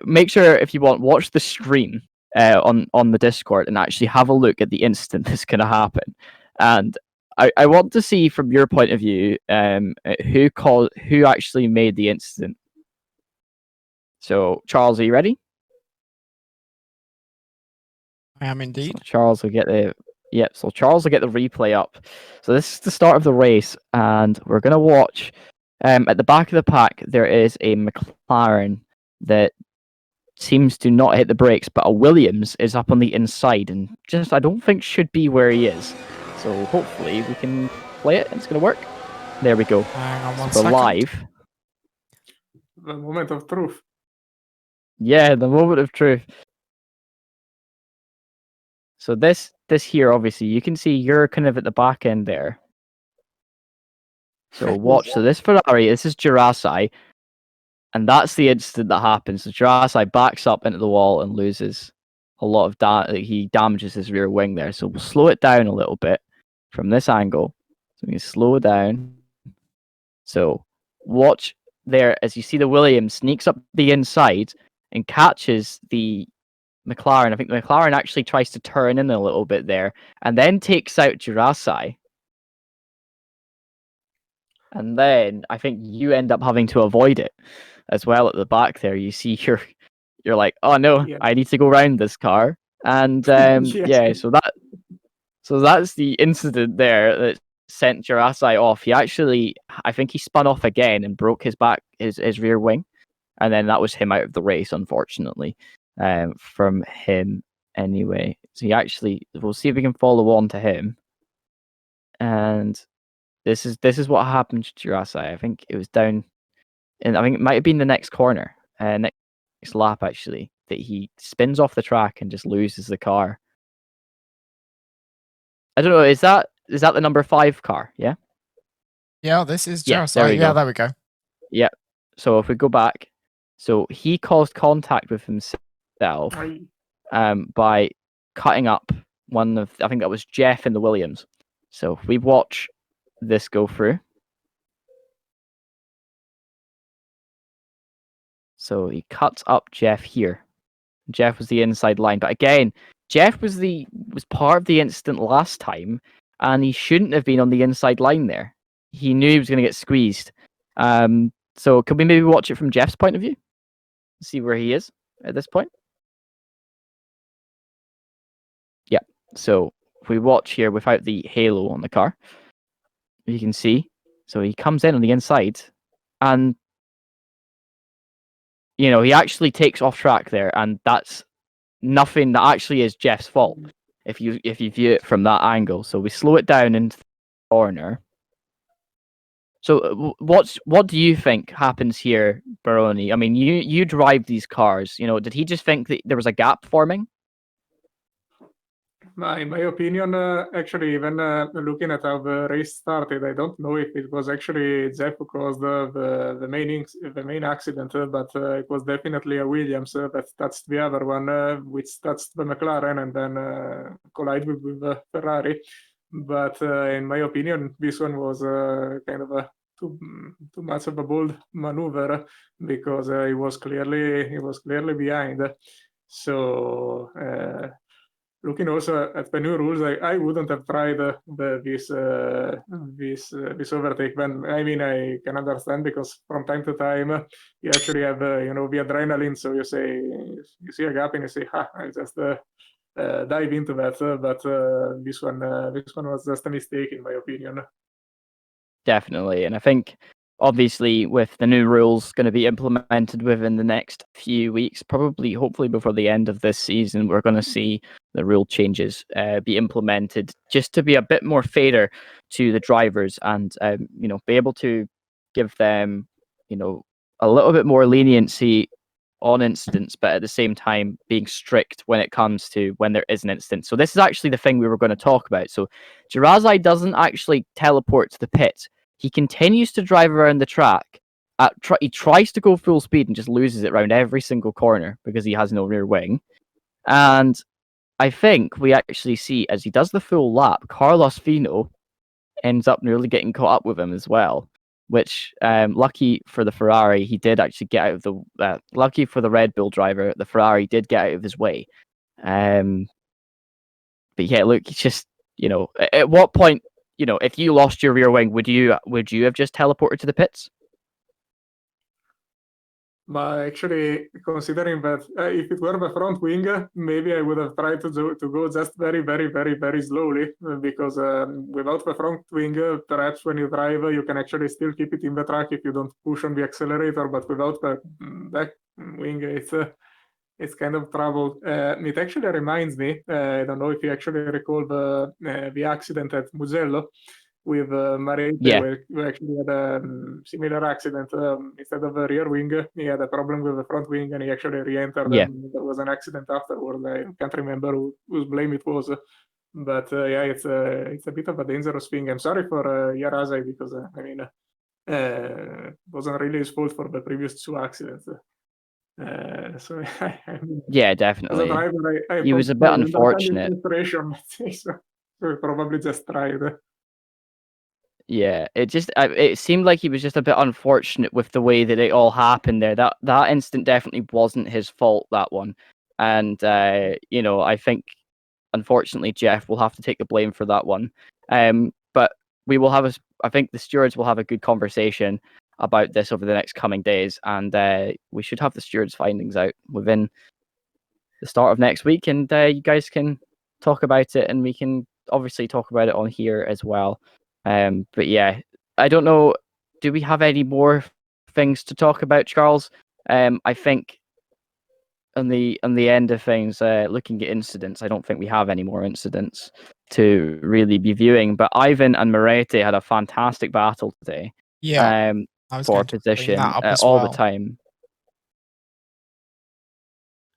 make sure, if you want, watch the stream on the Discord and actually have a look at the instant that's going to happen. And I want to see from your point of view who actually made the incident. So Charles, are you ready? I am indeed. So Charles will get the replay up. So this is the start of the race, and we're gonna watch. At the back of the pack, there is a McLaren that seems to not hit the brakes, but a Williams is up on the inside, and just I don't think should be where he is. So hopefully we can play it and it's gonna work. There we go. Hang on one We're second. live. the moment of truth. Yeah, the moment of truth. So this here, obviously, you can see you're kind of at the back end there. So watch. So this Ferrari, this is Girassi, and that's the incident that happens. So Girassi backs up into the wall and loses a lot of he damages his rear wing there. So we'll slow it down a little bit from this angle. So we can slow down. So watch there as you see the Williams sneaks up the inside and catches the McLaren. I think the McLaren actually tries to turn in a little bit there and then takes out Girassi. And then I think you end up having to avoid it as well at the back there. You see you're like, oh no, Yeah. I need to go around this car. And Yes. yeah, so that's the incident there that sent Girassi off. I think he spun off again and broke his rear wing. And then that was him out of the race, unfortunately, from him anyway. So we'll see if we can follow on to him. And this is what happened to Girassi. I think it was down, and I think it might have been the next corner, next lap actually, that he spins off the track and just loses the car. I don't know. Is that the number 5 car? Yeah. Yeah, this is Yeah, Girassi. there we go. There we go. Yeah. So if we go back, so he caused contact with himself by cutting up I think that was Jeff in the Williams. So if we watch this go through. So he cuts up Jeff here. Jeff was the inside line, but again, Jeff was part of the incident last time, and he shouldn't have been on the inside line there. He knew he was going to get squeezed. So could we maybe watch it from Jeff's point of view? See where he is at this point? Yeah. So if we watch here without the halo on the car, you can see. So he comes in on the inside, and he actually takes off track there, and that's nothing that actually is Jeff's fault if you view it from that angle. So we slow it down into the corner. So what do you think happens here, Baroni? I mean, you drive these cars. Did he just think that there was a gap forming? In my opinion, actually, even looking at how the race started, I don't know if it was actually Jeff who caused the main accident, but it was definitely a Williams that touched the other one, which touched the McLaren and then collided with the Ferrari. But in my opinion, this one was kind of a too much of a bold maneuver because he was clearly behind. So. Looking also at the new rules, I wouldn't have tried this overtake. When I mean, I can understand because from time to time you actually have the adrenaline. So you see a gap and you say, I just dive into that. But this one was just a mistake in my opinion. Definitely, and I think obviously, with the new rules going to be implemented within the next few weeks, probably, hopefully, before the end of this season, we're going to see the rule changes be implemented just to be a bit more fairer to the drivers and be able to give them a little bit more leniency on incidents, but at the same time being strict when it comes to when there is an incident. So this is actually the thing we were going to talk about. So Jirazai doesn't actually teleport to the pit. He continues to drive around the track. He tries to go full speed and just loses it around every single corner because he has no rear wing. And I think we actually see, as he does the full lap, Carlos Fino ends up nearly getting caught up with him as well. Which, lucky for the Ferrari, he did actually get out of the. Lucky for the Red Bull driver, the Ferrari did get out of his way. But yeah, look, it's just at what point, if you lost your rear wing, would you have just teleported to the pits? But actually, considering that if it were the front wing, maybe I would have tried to go just very, very, very, very slowly, because without the front wing, perhaps when you drive, you can actually still keep it in the track if you don't push on the accelerator, but without the back wing, it's kind of trouble. It actually reminds me, I don't know if you actually recall the accident at Mugello with Marete, where actually had a similar accident. Instead of a rear wing, he had a problem with the front wing, and he actually re-entered. Yeah. And there was an accident afterward. I can't remember whose blame it was, but yeah, it's a bit of a dangerous thing. I'm sorry for Yarazai because it wasn't really his fault for the previous two accidents. So yeah, definitely. As a driver, he was a bit unfortunate. So we probably just tried. Yeah, it seemed like he was just a bit unfortunate with the way that it all happened there. That incident definitely wasn't his fault, that one. And I think unfortunately Jeff will have to take the blame for that one. But we will have I think the stewards will have a good conversation about this over the next coming days, and we should have the stewards' findings out within the start of next week, and you guys can talk about it, and we can obviously talk about it on here as well. But yeah, I don't know. Do we have any more things to talk about, Charles? I think on the end of things, looking at incidents, I don't think we have any more incidents to really be viewing. But Ivan and Marete had a fantastic battle today. Yeah, I was for going to bring position that up as all well. the time.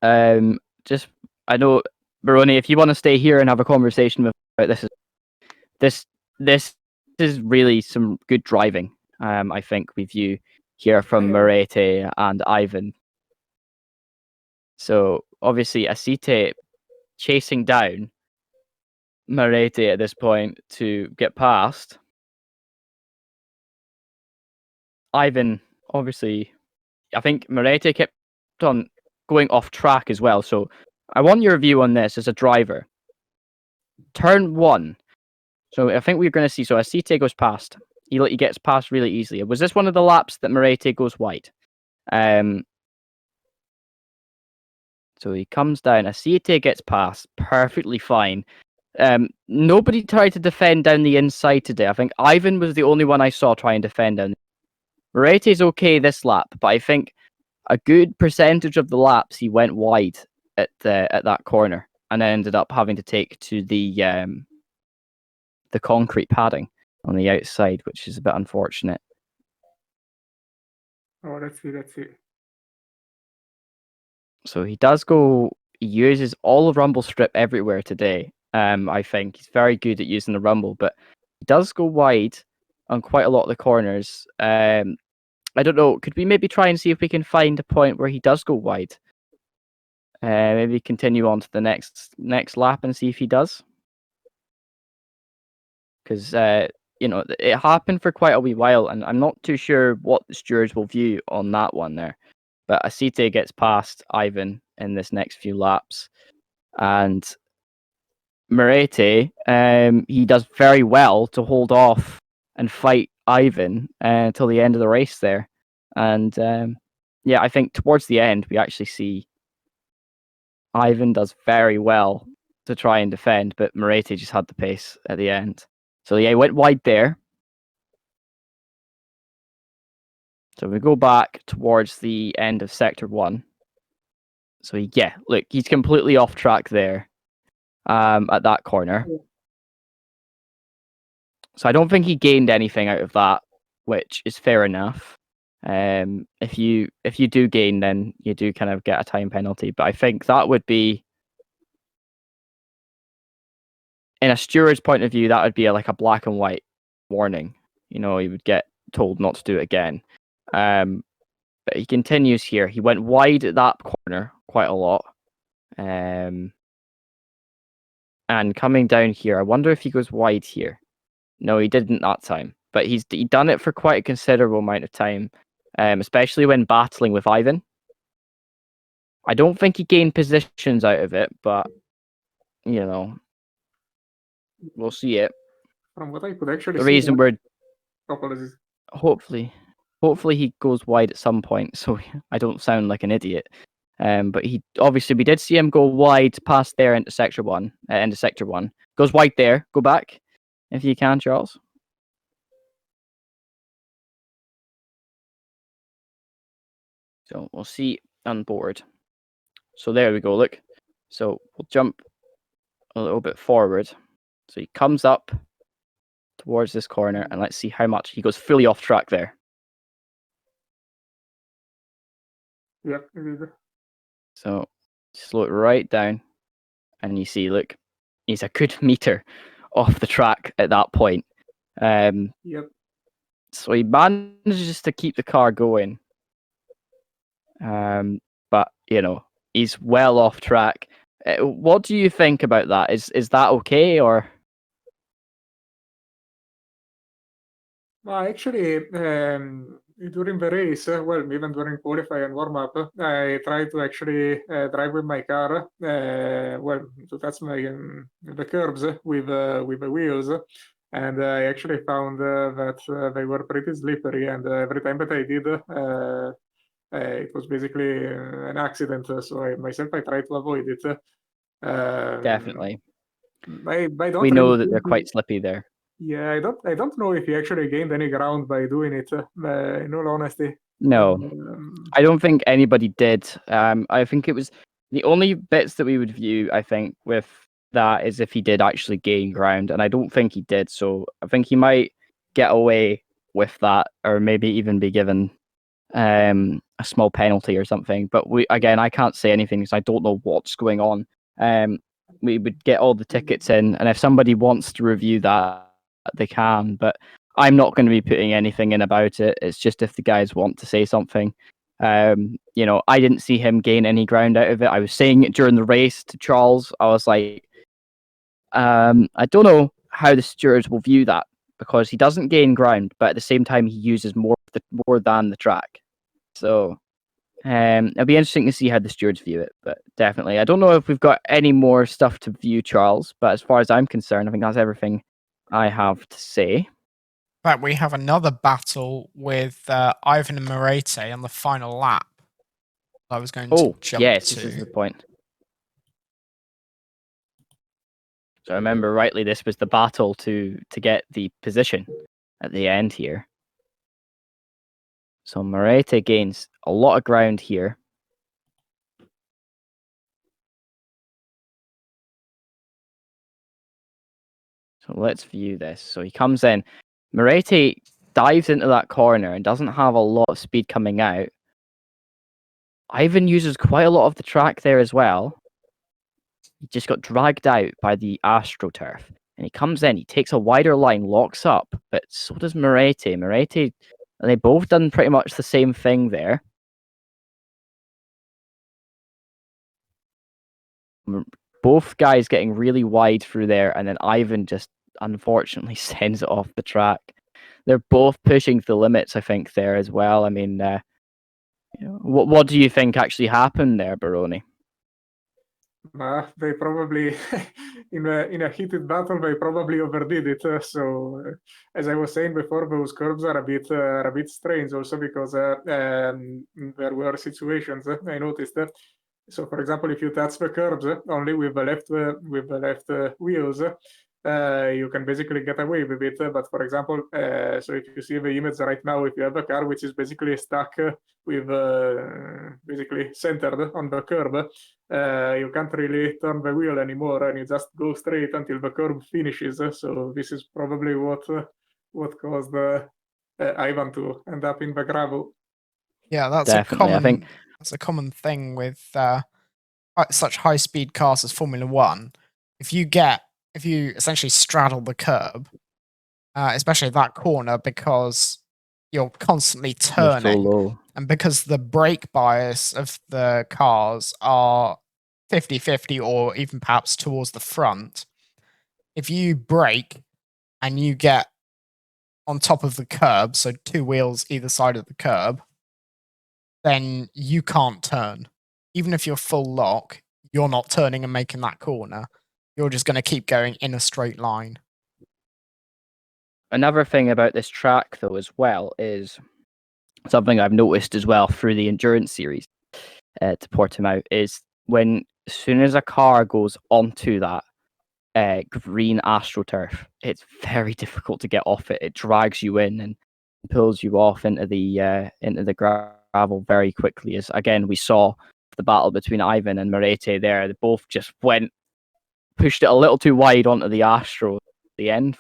I know, Baroni, if you want to stay here and have a conversation about this is really some good driving. I think with you here from Marete and Ivan. So obviously Asite chasing down Marete at this point to get past. Ivan, obviously, I think Marete kept on going off track as well. So I want your view on this as a driver. Turn 1. So I think we're going to see. So Asite goes past. He gets past really easily. Was this one of the laps that Marete goes wide? So he comes down. Asite gets past perfectly fine. Nobody tried to defend down the inside today. I think Ivan was the only one I saw try and defend down. Marete's okay this lap, but I think a good percentage of the laps he went wide at that corner, and then ended up having to take to the concrete padding on the outside, which is a bit unfortunate. Oh, let's see. So he uses all the rumble strip everywhere today. I think he's very good at using the rumble, but he does go wide on quite a lot of the corners. I don't know. Could we maybe try and see if we can find a point where he does go wide? Maybe continue on to the next lap and see if he does. Because it happened for quite a wee while, and I'm not too sure what the stewards will view on that one there. But Asite gets past Ivan in this next few laps, and Marete, he does very well to hold off and fight Ivan until the end of the race there. And yeah, I think towards the end we actually see Ivan does very well to try and defend, but Marete just had the pace at the end. So yeah, he went wide there. So we go back towards the end of Sector 1. So look, he's completely off track there at that corner. Yeah. So I don't think he gained anything out of that, which is fair enough. If you do gain, then you do kind of get a time penalty. But I think that would be, in a steward's point of view, that would be like a black and white warning. You would get told not to do it again. But he continues here. He went wide at that corner quite a lot. And coming down here, I wonder if he goes wide here. No, he didn't that time. But he's done it for quite a considerable amount of time, especially when battling with Ivan. I don't think he gained positions out of it, but we'll see it. From what I could actually The see, reason we're apologies. hopefully he goes wide at some point, so I don't sound like an idiot. But we did see him go wide past there into Sector 1. Goes wide there. Go back if you can, Charles. So we'll see on board. So there we go. Look. So we'll jump a little bit forward. So he comes up towards this corner, and let's see how much he goes fully off track there. Yeah. So slow it right down, and you see, look, he's a good meter off the track at that point. Yep. So he manages to keep the car going. But he's well off track. What do you think about that? Is that okay, or? Well, actually, during the race, even during qualify and warm up, I tried to actually drive with my car, to touch the curbs with the wheels, and I actually found that they were pretty slippery, and every time that I did, it was basically an accident. So I tried to avoid it. Definitely. I don't We know really that they're think quite slippy there. Yeah, I don't know if he actually gained any ground by doing it. In all honesty, No, I don't think anybody did. I think it was the only bits that we would view, I think, with that is if he did actually gain ground, and I don't think he did. So I think he might get away with that, or maybe even be given a small penalty or something. But I can't say anything because I don't know what's going on. We would get all the tickets in, and if somebody wants to review that, they can. But I'm not going to be putting anything in about it. It's just if the guys want to say something. I didn't see him gain any ground out of it. I was saying it during the race to Charles. I was like, I don't know how the stewards will view that because he doesn't gain ground, but at the same time he uses more than the track. So it'll be interesting to see how the stewards view it. But definitely, I don't know if we've got any more stuff to view, Charles. But as far as I'm concerned, I think that's everything I have to say. But we have another battle with Ivan and Morete on the final lap. I was going to jump yes, to. this is the point. So I remember rightly, this was the battle to get the position at the end here. So Morete gains a lot of ground here. So let's view this. So he comes in. Morete dives into that corner and doesn't have a lot of speed coming out. Ivan uses quite a lot of the track there as well. He just got dragged out by the AstroTurf. And he comes in, he takes a wider line, locks up, but so does Morete. Morete, and they both done pretty much the same thing there. Both guys getting really wide through there, and then Ivan just unfortunately sends it off the track. They're both pushing the limits, I think, there as well. I mean, what do you think actually happened there, Baroni? They probably, in a heated battle, they probably overdid it. As I was saying before, those curves are a bit strange, also because there were situations I noticed. So, for example, if you touch the curbs only with the left wheels, you can basically get away with it. But for example, so if you see the image right now, if you have a car which is basically stuck with basically centered on the curb, you can't really turn the wheel anymore, and you just go straight until the curb finishes. So this is probably what caused Ivan to end up in the gravel. Yeah, that's Definitely, I think- that's a common thing with such high speed cars as Formula One. If you essentially straddle the curb, especially that corner, because you're constantly They're so turning, low. and because the brake bias of the cars are 50-50 or even perhaps towards the front, if you brake and you get on top of the curb, so two wheels either side of the curb, then you can't turn. Even if you're full lock, you're not turning and making that corner. You're just going to keep going in a straight line. Another thing about this track, though, as well, is something I've noticed as well through the endurance series to Portimao, is as soon as a car goes onto that green AstroTurf, it's very difficult to get off it. It drags you in and pulls you off into the gravel very quickly. As again, we saw the battle between Ivan and Marete there. They both just pushed it a little too wide onto the Astro at the end,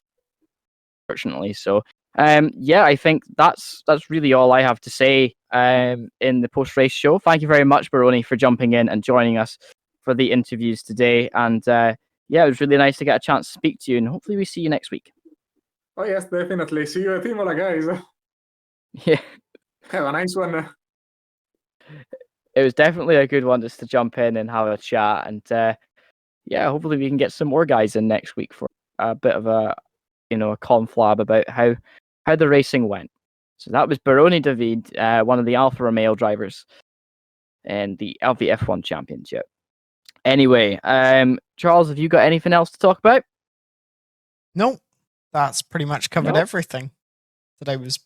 fortunately. So I think that's really all I have to say in the post-race show. Thank you very much, Baroni, for jumping in and joining us for the interviews today. And it was really nice to get a chance to speak to you, and hopefully we see you next week. Oh yes, definitely. See you at Imola, guys. Yeah, Have a nice one. it was definitely a good one just to jump in and have a chat. And hopefully we can get some more guys in next week for a bit of a conflab about how the racing went. So that was Baroni David, one of the Alfa Romeo drivers in the LVF1 Championship. Anyway, Charles, have you got anything else to talk about? Nope. That's pretty much covered everything. Today was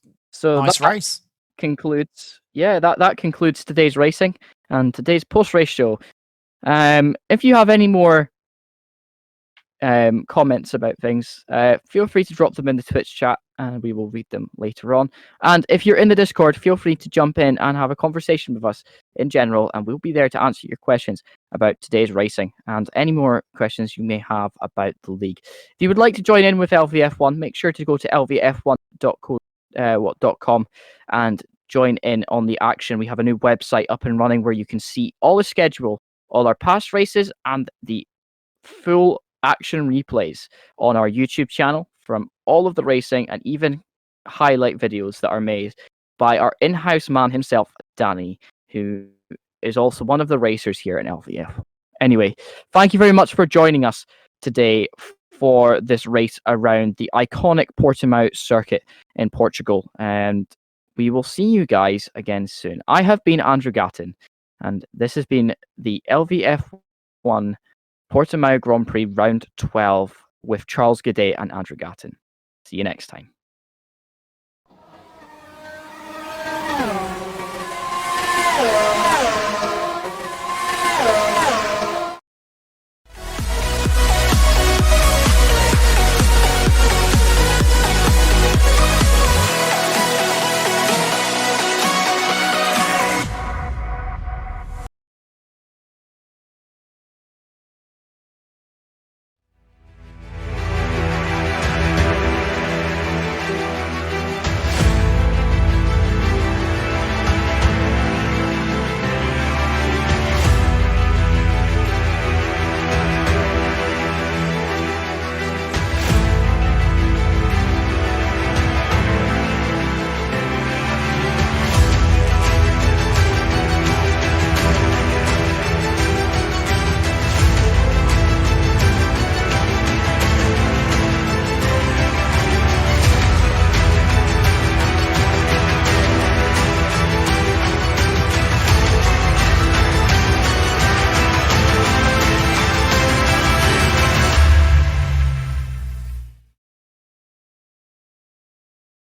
a nice race. That concludes today's racing and today's post-race show. If you have any more comments about things, feel free to drop them in the Twitch chat and we will read them later on. And if you're in the Discord, feel free to jump in and have a conversation with us in general, and we'll be there to answer your questions about today's racing and any more questions you may have about the league. If you would like to join in with LVF1, make sure to go to lvf1.com and join in on the action. We have a new website up and running where you can see all the schedule, all our past races, and the full action replays on our YouTube channel from all of the racing, and even highlight videos that are made by our in-house man himself, Danny, who is also one of the racers here in LVF. Anyway, thank you very much for joining us today for this race around the iconic Portimao circuit in Portugal, and we will see you guys again soon. I have been Andrew Gattin, and this has been the LVF1 Portimao Grand Prix Round 12 with Charles Gaudet and Andrew Gattin. See you next time.